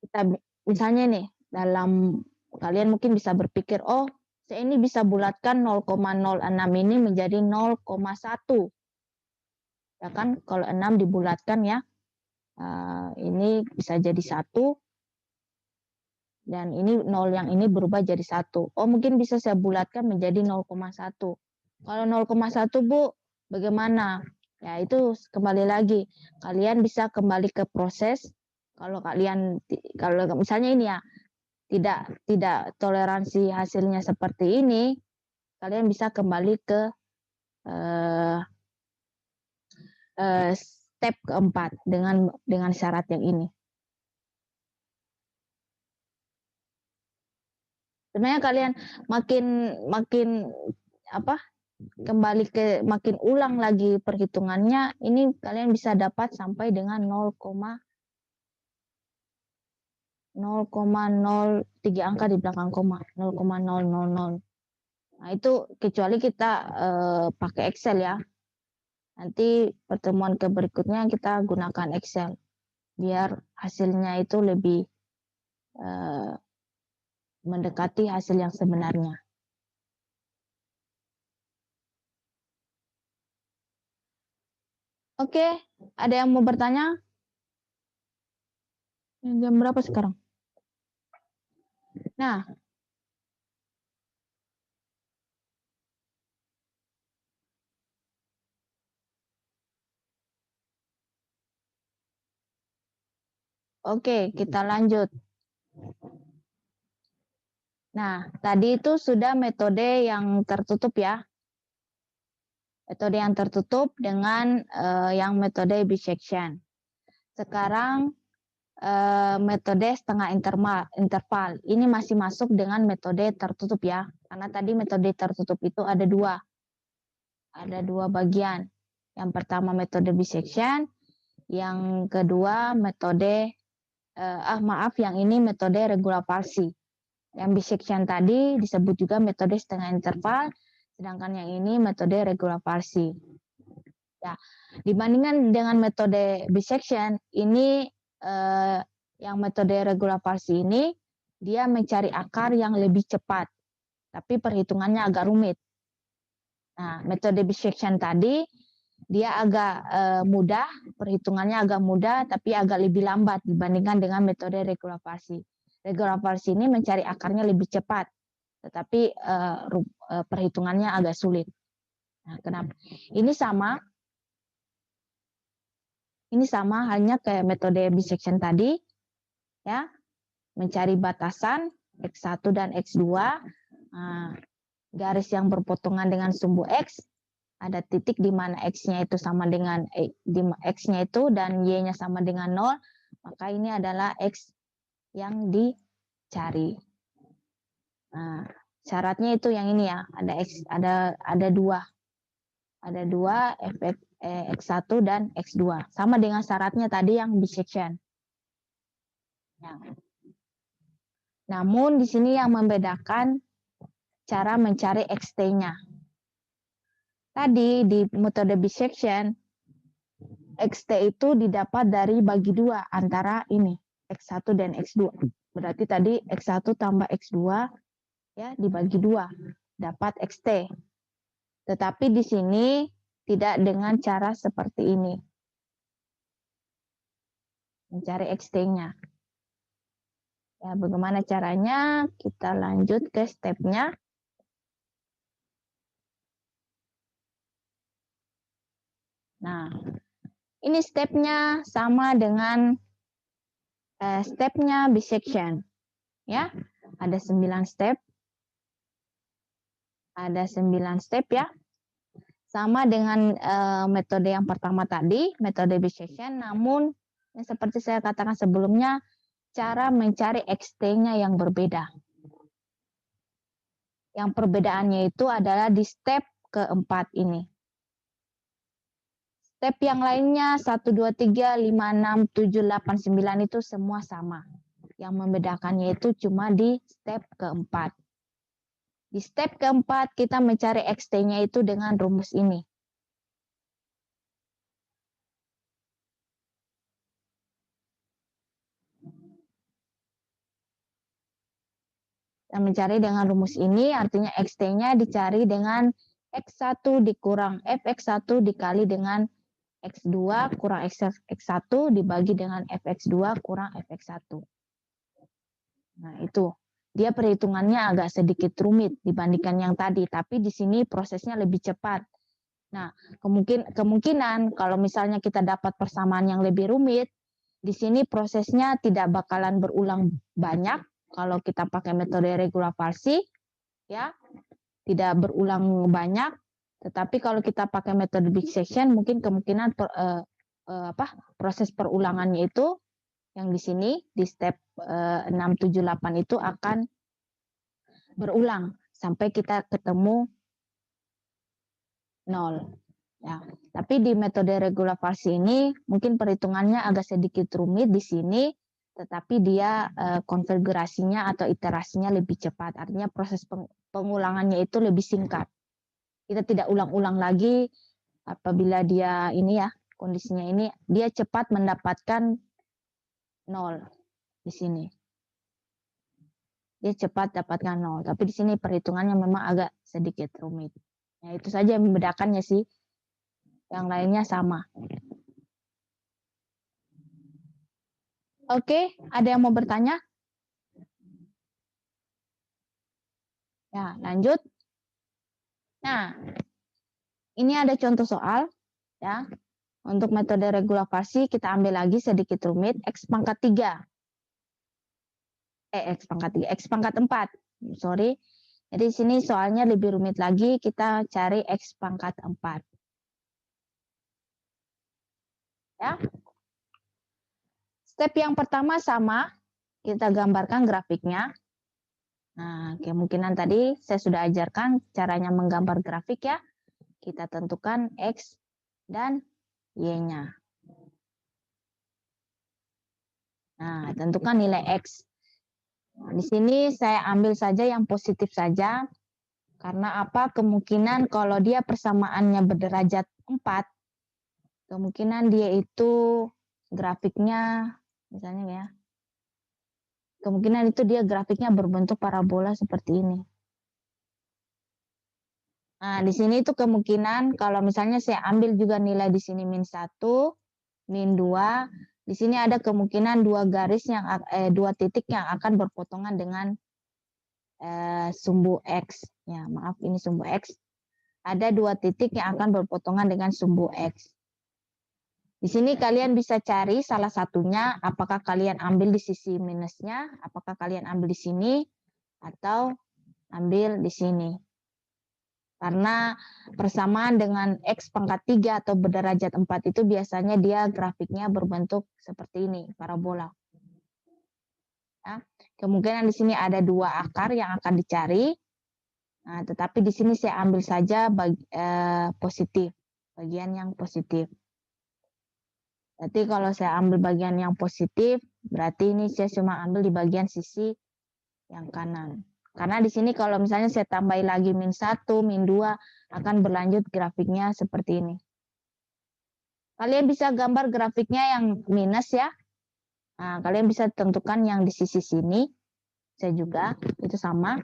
kita misalnya nih dalam kalian mungkin bisa berpikir, oh, saya ini bisa bulatkan 0,06 ini menjadi 0,1. Ya kan, kalau 6 dibulatkan ya, ini bisa jadi 1 dan ini 0 yang ini berubah jadi 1. Oh, mungkin bisa saya bulatkan menjadi 0,1. Kalau 0,1 Bu, bagaimana? Ya itu kembali lagi, kalian bisa kembali ke proses. Kalau misalnya ini ya tidak toleransi hasilnya seperti ini, kalian bisa kembali ke step keempat dengan syarat yang ini. Sebenarnya kalian makin kembali ke makin ulang lagi perhitungannya, ini kalian bisa dapat sampai dengan 0,03 angka di belakang koma, 0,000. Nah, itu kecuali kita pakai Excel ya. Nanti pertemuan berikutnya kita gunakan Excel biar hasilnya itu lebih mendekati hasil yang sebenarnya. Oke, ada yang mau bertanya? Jam berapa sekarang? Nah, oke, kita lanjut. Nah, tadi itu sudah metode yang tertutup ya. Metode yang tertutup dengan yang metode bisection. Sekarang metode setengah interval. Ini masih masuk dengan metode tertutup ya. Karena tadi metode tertutup itu ada dua. Ada dua bagian. Yang pertama metode bisection. Yang kedua metode, yang ini metode regular palsi. Yang bisection tadi disebut juga metode setengah interval. Sedangkan yang ini metode regular palsi. Ya, dibandingkan dengan metode bisection, ini yang metode regular palsi ini dia mencari akar yang lebih cepat, tapi perhitungannya agak rumit. Nah, metode bisection tadi dia agak mudah, perhitungannya agak mudah, tapi agak lebih lambat dibandingkan dengan metode regular palsi. Regular palsi ini mencari akarnya lebih cepat, tetapi perhitungannya agak sulit. Nah, kenapa? Ini sama halnya kayak metode bisection tadi, ya, mencari batasan X1 dan X2, garis yang berpotongan dengan sumbu X, ada titik di mana X-nya itu sama dengan X-nya itu dan Y-nya sama dengan 0, maka ini adalah X yang dicari. Nah, syaratnya itu yang ini ya, ada dua efek X1 dan X2. Sama dengan syaratnya tadi yang bisection. Ya. Namun di sini yang membedakan cara mencari XT-nya. Tadi di metode bisection, XT itu didapat dari bagi dua antara ini, X1 dan X2. Berarti tadi X1 tambah X2 ya dibagi 2, dapat XT. Tetapi di sini tidak dengan cara seperti ini. Mencari XT-nya. Ya, bagaimana caranya? Kita lanjut ke step-nya. Nah, ini step-nya sama dengan step-nya bisection. Ya, ada 9 step. Ada 9 step ya. Sama dengan metode yang pertama tadi, metode bisection, namun seperti saya katakan sebelumnya, cara mencari XT-nya yang berbeda. Yang perbedaannya itu adalah di step keempat ini. Step yang lainnya 1, 2, 3, 5, 6, 7, 8, 9 itu semua sama. Yang membedakannya itu cuma di step keempat. Di step keempat kita mencari XT-nya itu dengan rumus ini. Kita mencari dengan rumus ini artinya XT-nya dicari dengan X1 dikurang Fx1 dikali dengan X2 kurang X1 dibagi dengan Fx2 kurang Fx1. Nah, itu. Dia perhitungannya agak sedikit rumit dibandingkan yang tadi, tapi di sini prosesnya lebih cepat. Nah, kemungkinan kalau misalnya kita dapat persamaan yang lebih rumit, di sini prosesnya tidak bakalan berulang banyak kalau kita pakai metode regularisasi, ya, tidak berulang banyak. Tetapi kalau kita pakai metode big section, mungkin kemungkinan proses perulangannya itu yang di sini di step 6, 7, 8 itu akan berulang sampai kita ketemu 0. Ya, tapi di metode regularisasi ini mungkin perhitungannya agak sedikit rumit di sini, tetapi dia konfigurasinya atau iterasinya lebih cepat. Artinya proses pengulangannya itu lebih singkat. Kita tidak ulang-ulang lagi apabila dia ini ya, kondisinya ini dia cepat mendapatkan 0 di sini. Dia cepat dapatkan 0, tapi di sini perhitungannya memang agak sedikit rumit. Ya, itu saja yang membedakannya sih. Yang lainnya sama. Oke, ada yang mau bertanya? Ya, lanjut. Nah, ini ada contoh soal. Ya, untuk metode regularisasi kita ambil lagi sedikit rumit. X pangkat 3. X pangkat 4. Sorry. Jadi di sini soalnya lebih rumit lagi. Kita cari X pangkat 4. Ya. Step yang pertama sama. Kita gambarkan grafiknya. Nah, kemungkinan tadi saya sudah ajarkan caranya menggambar grafik ya. Kita tentukan X dan Y-nya. Nah, tentukan nilai X. Nah, di sini saya ambil saja yang positif saja. Karena apa? Kemungkinan kalau dia persamaannya berderajat 4, kemungkinan dia itu grafiknya, misalnya ya, kemungkinan itu dia grafiknya berbentuk parabola seperti ini. Nah, di sini itu kemungkinan kalau misalnya saya ambil juga nilai di sini min 1, min 2, di sini ada kemungkinan dua titik yang akan berpotongan dengan sumbu X. Ya, maaf ini sumbu X. Ada 2 titik yang akan berpotongan dengan sumbu X. Di sini kalian bisa cari salah satunya, apakah kalian ambil di sisi minusnya, apakah kalian ambil di sini, atau ambil di sini. Karena persamaan dengan X pangkat 3 atau berderajat 4 itu biasanya dia grafiknya berbentuk seperti ini, parabola. Ya, kemungkinan di sini ada 2 akar yang akan dicari. Nah, tetapi di sini saya ambil saja positif, bagian yang positif. Berarti kalau saya ambil bagian yang positif, berarti ini saya cuma ambil di bagian sisi yang kanan. Karena di sini kalau misalnya saya tambahin lagi min 1, min 2, akan berlanjut grafiknya seperti ini. Kalian bisa gambar grafiknya yang minus ya. Nah, kalian bisa tentukan yang di sisi sini. Saya juga, itu sama.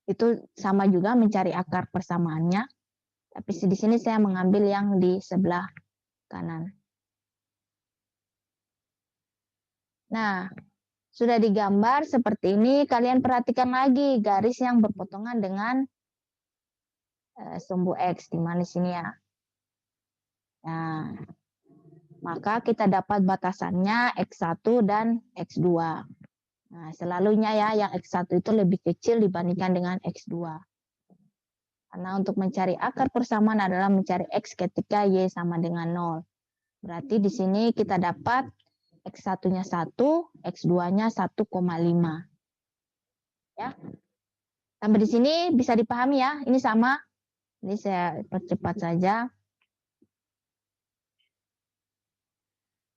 Itu sama juga mencari akar persamaannya. Tapi di sini saya mengambil yang di sebelah kanan. Nah, sudah digambar seperti ini, kalian perhatikan lagi garis yang berpotongan dengan sumbu X, di mana sini ya. Nah, maka kita dapat batasannya X1 dan X2. Nah, selalunya ya yang X1 itu lebih kecil dibandingkan dengan X2. Karena untuk mencari akar persamaan adalah mencari X ketika Y sama dengan 0. Berarti di sini kita dapat X1-nya 1, X2-nya 1,5. Ya. Sampai di sini bisa dipahami ya, ini sama. Ini saya percepat saja.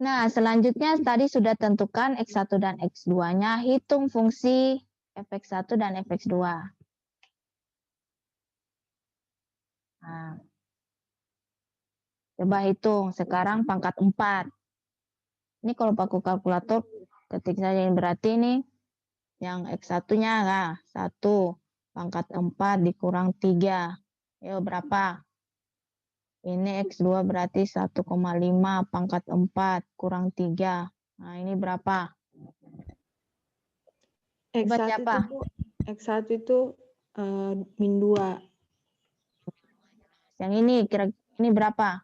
Nah, selanjutnya tadi sudah tentukan X1 dan X2-nya, hitung fungsi fx1 dan fx2. Nah, coba hitung, sekarang pangkat 4. Ini kalau pakai kalkulator, ketik saja ini berarti ini, yang X1-nya nah, 1, pangkat 4 dikurang 3. Yuk, berapa? Ini X2 berarti 1,5 pangkat 4 kurang 3. Nah, ini berapa? Coba X1 siapa? itu, X1 itu min 2. Yang ini kira ini berapa?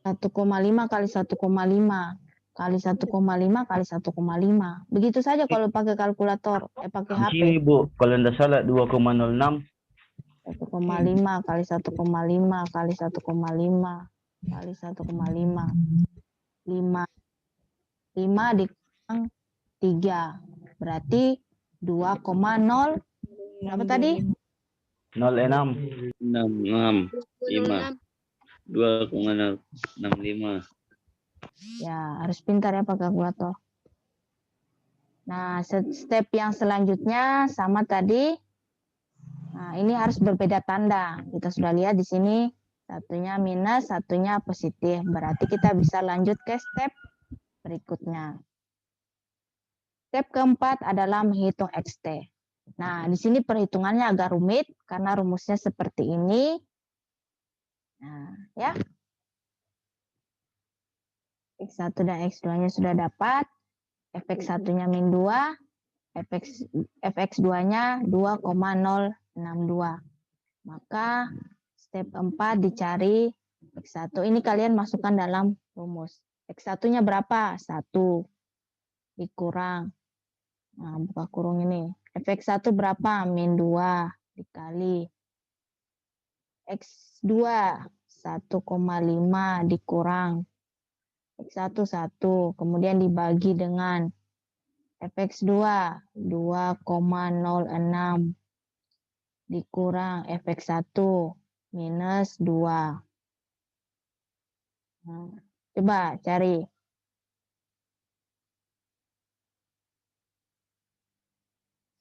Satu koma lima kali 1,5 kali 1,5 kali 1,5. Begitu saja kalau pakai kalkulator, pakai Di HP. sini Bu, kalau tidak salah 2,06. 1,5 kali 1,5 kali 1,5 kali 1,5. 5 dikurang 3. Berarti 2,0 berapa tadi? 06. 65 2,65. Ya, harus pintar ya pakai kalkulator. Nah, step yang selanjutnya sama tadi. Nah, ini harus berbeda tanda. Kita sudah lihat di sini satunya minus, satunya positif. Berarti kita bisa lanjut ke step berikutnya. Step keempat adalah menghitung XT. Nah, di sini perhitungannya agak rumit karena rumusnya seperti ini. Nah, ya. X1 dan X2-nya sudah dapat. Fx1-nya min 2. Fx2-nya 2,062. Maka step 4 dicari X1. Ini kalian masukkan dalam rumus. X1-nya berapa? 1. Dikurang. Nah, buka kurung ini. Fx1 berapa? Min 2 dikali. X2 1,5 dikurang. X1 1. Kemudian dibagi dengan Fx2 2,06 dikurang Fx1 minus 2. Nah, coba cari.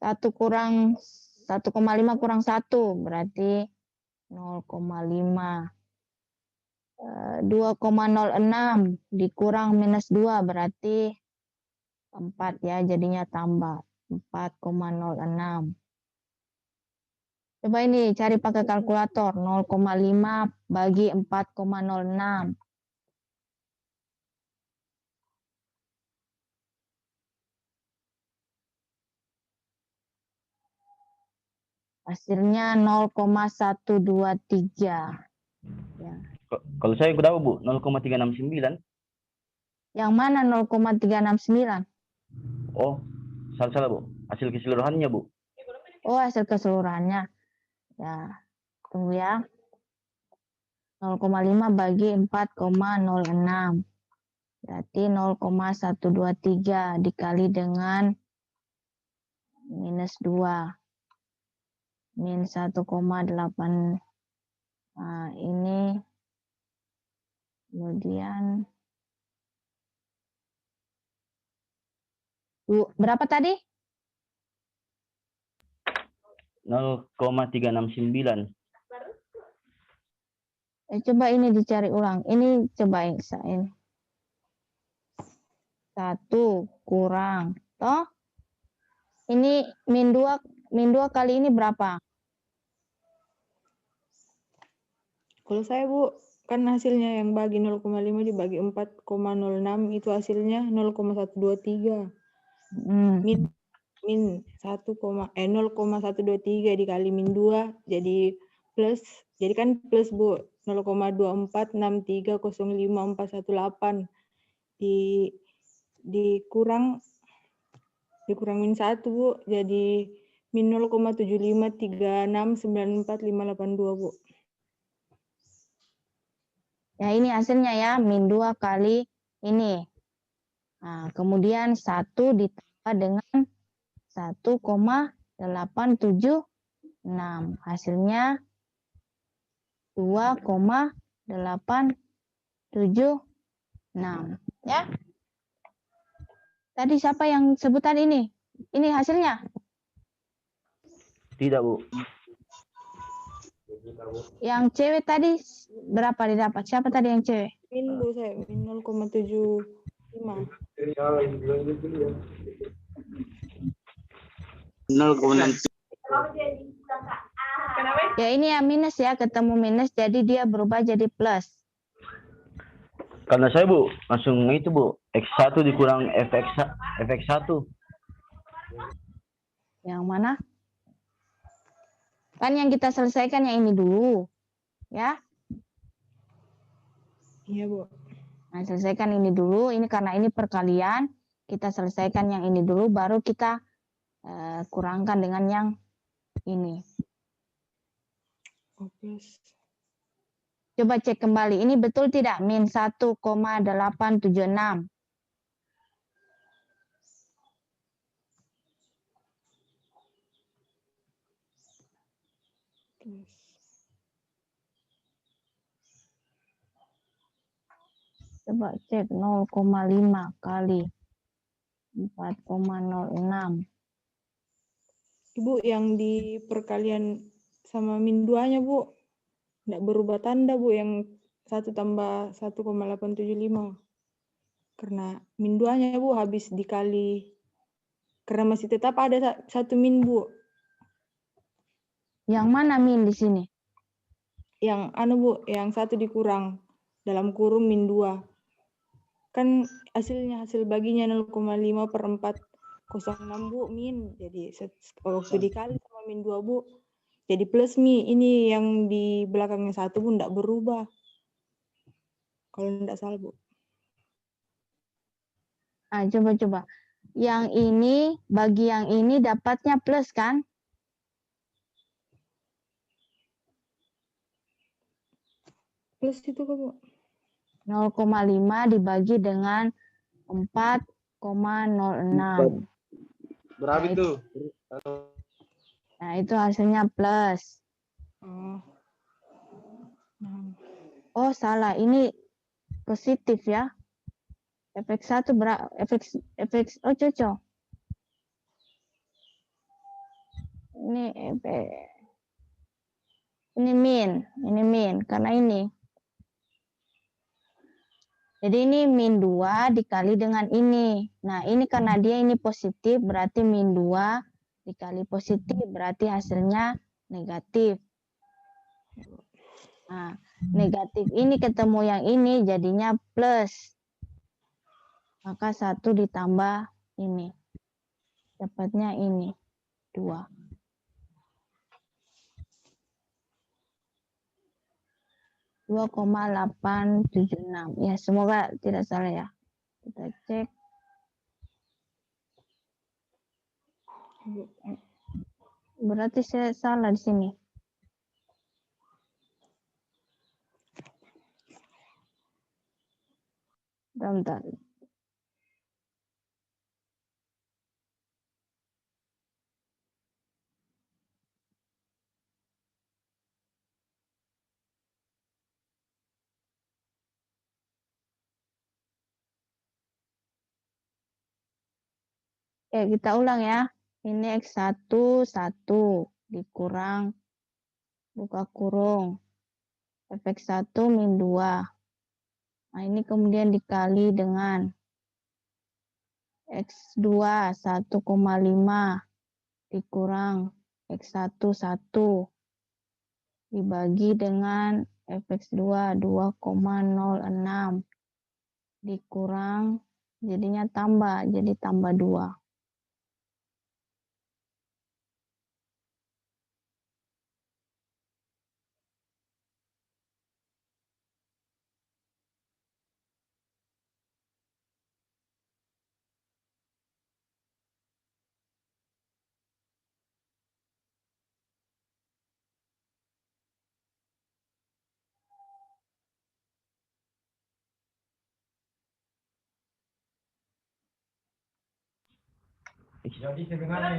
1,5 kurang 1 berarti 0,5. 2,06 dikurang minus 2 berarti 4 ya, jadinya tambah 4,06. Coba ini cari pakai kalkulator. 0,5 bagi 4,06. Hasilnya 0,123. Ya. Kalau saya berapa Bu? 0,369. Yang mana 0,369? Oh, salah Bu. Hasil keseluruhannya Bu. Oh, hasil keseluruhannya. Ya, tunggu ya. 0,5 bagi 4,06. Berarti 0,123 dikali dengan minus 2. Min 1,8. Nah, ini kemudian berapa tadi? 0,369. Coba ini dicari ulang. Ini coba ini. 1 kurang. Toh? Ini min 2 kali ini berapa? Kalau saya Bu, kan hasilnya yang bagi 0,5 dibagi 4,06 itu hasilnya 0,123. Min 0,123 dikali min 2 jadi plus. Jadi kan plus Bu, 0,246305418 dikurang min 1 Bu, jadi min 0,753694582 Bu. Ya, ini hasilnya ya, min 2 kali ini. Nah, kemudian 1 ditambah dengan 1,876. Hasilnya 2,876. Ya. Tadi siapa yang sebutan ini? Ini hasilnya. Tidak, Bu. Yang cewek tadi berapa didapat? Siapa tadi yang cewek? Min Bu saya, min 0,75. 0,6. Ya, ini yang minus ya, ketemu minus, jadi dia berubah jadi plus. Karena saya, Bu, langsung itu, Bu. X1 dikurang fx1. Yang mana? Kan yang kita selesaikan yang ini dulu. Ya. Iya, Bu. Nah, selesaikan ini dulu. Ini karena ini perkalian. Kita selesaikan yang ini dulu, baru kita kurangkan dengan yang ini. Oh, plus. Coba cek kembali. Ini betul tidak? Min 1,876. Plus. Coba cek 0,5 kali 4,06. Ibu, yang di perkalian sama min 2-nya, Bu. Nggak berubah tanda, Bu, yang 1 tambah 1,875. Karena min 2-nya, Bu, habis dikali. Karena masih tetap ada 1 min, Bu. Yang mana min di sini? Yang Bu, yang 1 dikurang dalam kurung min 2. Kan hasil baginya 0,5 per 406, Bu, min. Jadi waktu dikali sama min 2, Bu, jadi plus mi. Ini yang di belakangnya 1, Bu, enggak berubah. Kalau enggak salah, Bu. Ah, coba. Yang ini, bagi yang ini dapatnya plus kan? Plus itu kok, Bu. 0,5 dibagi dengan 4,06. Berapa Nah, itu? Nah, itu hasilnya plus. Oh. Nah. Oh, salah. Ini positif ya. Efek 1 efek oh cocok. Ini min karena ini. Jadi ini min 2 dikali dengan ini. Nah, ini karena dia ini positif, berarti min 2 dikali positif, berarti hasilnya negatif. Nah, negatif ini ketemu yang ini, jadinya plus. Maka 1 ditambah ini. Dapatnya ini, 2. 2,876. Ya, semoga tidak salah ya. Kita cek. Berarti saya salah di sini. Bentar. Oke, kita ulang ya. Ini X1, 1 dikurang buka kurung. Fx1 min 2. Nah, ini kemudian dikali dengan X2 1,5 dikurang X1 1 dibagi dengan fx2 2,06 dikurang jadinya tambah, jadi tambah 2.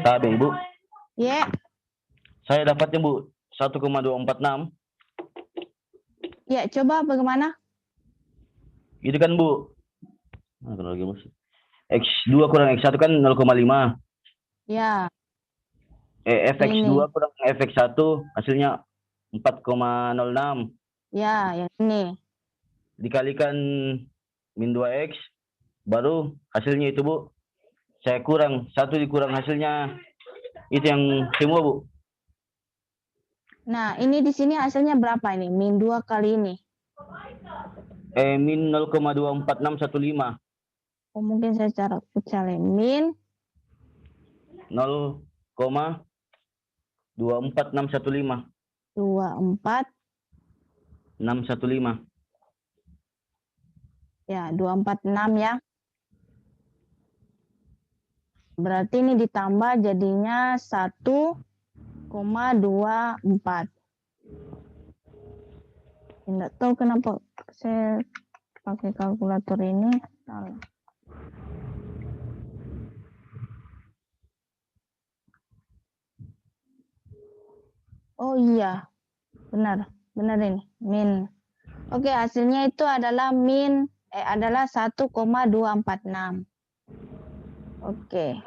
Tabeng, Bu. Ya, Saya dapatnya, Bu, 1,246. ya coba bagaimana? Itu kan, Bu. Nah, kalau lagi masuk. X2 kurang X1 kan 0,5. Ya, Fx2 kurang Fx1 hasilnya 4,06. ya yang ini. Dikalikan min 2x, baru hasilnya itu, Bu. Saya kurang, 1 dikurang hasilnya. Itu yang semua, Bu. Nah, ini di sini hasilnya berapa ini? Min 2 kali ini. Min 0,24615. Oh, mungkin saya cara kecilin. Min 0,24615. 24, 615. ya 246 ya. Berarti ini ditambah jadinya 1,24. Tidak tahu kenapa saya pakai kalkulator ini salah. Oh iya, benar ini min. Oke, hasilnya itu adalah adalah 1,246. Oke.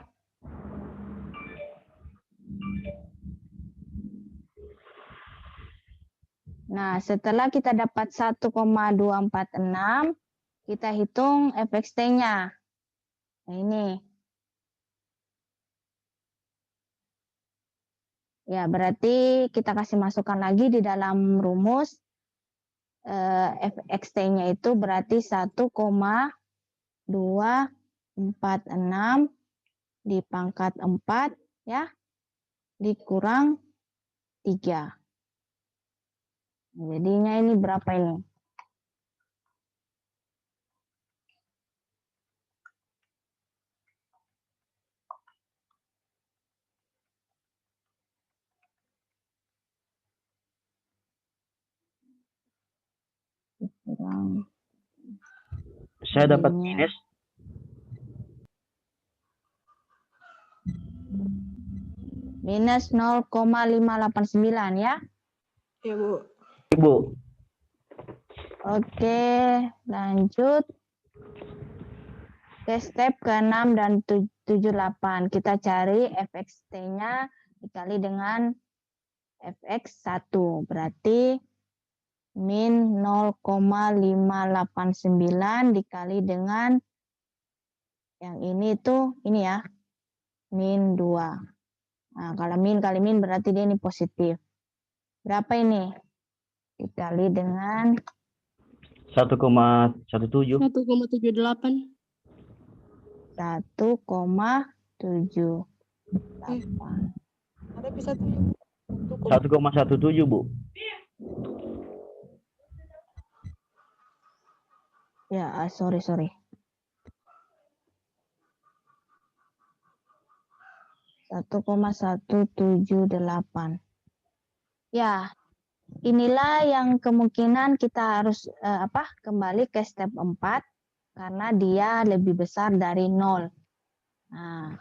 Nah, setelah kita dapat 1,246, kita hitung fxt-nya. Nah, ini. Ya, berarti kita kasih masukan lagi di dalam rumus. fxt-nya itu berarti 1,246 dipangkat 4 ya, dikurang 3. Jadinya ini berapa ini? Kurang. Saya dapat Jadinya minus 0,589 ya. Ya, Bu. Ibu. Oke, lanjut ke step ke-6 dan 78. Kita cari fxt-nya dikali dengan fx1. Berarti min 0,589 dikali dengan yang ini tuh ini ya, min 2. Nah, kalau min kali min berarti dia ini positif. Berapa ini? Dikali dengan 1,17. 1,78. 1,78. Ada bisa 1,17, Bu. Ya, sorry. 1,178. Ya, inilah yang kemungkinan kita harus kembali ke step 4 karena dia lebih besar dari 0. Nah,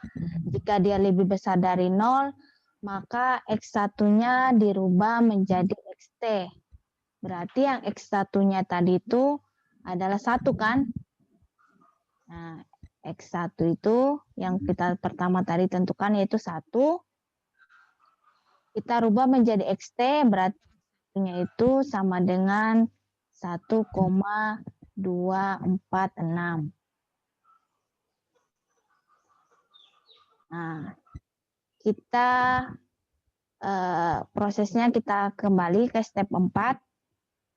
jika dia lebih besar dari 0, maka X1-nya dirubah menjadi XT. Berarti yang X1-nya tadi itu adalah 1 kan? Nah, X1 itu yang kita pertama tadi tentukan yaitu 1. Kita rubah menjadi XT, berarti X-nya itu sama dengan 1,246. Nah, kita prosesnya kita kembali ke step 4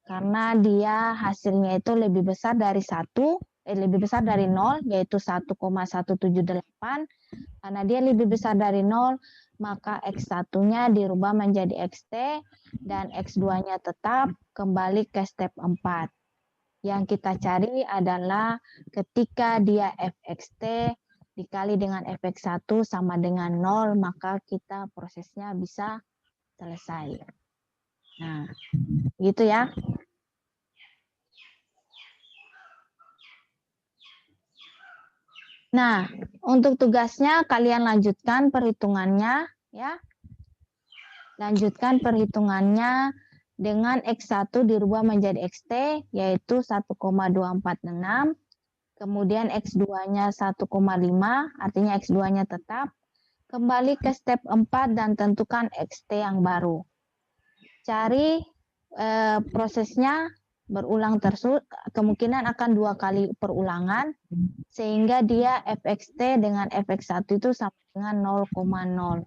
karena dia hasilnya itu lebih besar dari 0 yaitu 1,178. Karena dia lebih besar dari 0, maka X1-nya dirubah menjadi XT dan X2-nya tetap kembali ke step 4. Yang kita cari adalah ketika dia fxt dikali dengan fx1 sama dengan 0, maka kita prosesnya bisa selesai. Nah, gitu ya. Nah, untuk tugasnya kalian lanjutkan perhitungannya ya. Lanjutkan perhitungannya dengan X1 dirubah menjadi XT yaitu 1,246. Kemudian X2-nya 1,5, artinya X2-nya tetap. Kembali ke step 4 dan tentukan XT yang baru. Cari prosesnya berulang terus, kemungkinan akan 2 kali perulangan, sehingga dia FXT dengan FX1 itu sama dengan 0,0.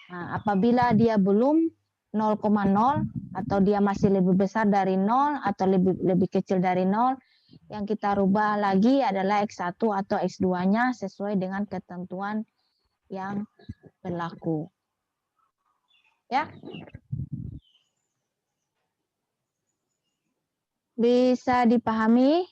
Nah, apabila dia belum 0,0 atau dia masih lebih besar dari 0 atau lebih kecil dari 0, yang kita rubah lagi adalah X1 atau X2-nya sesuai dengan ketentuan yang berlaku. Ya. Bisa dipahami?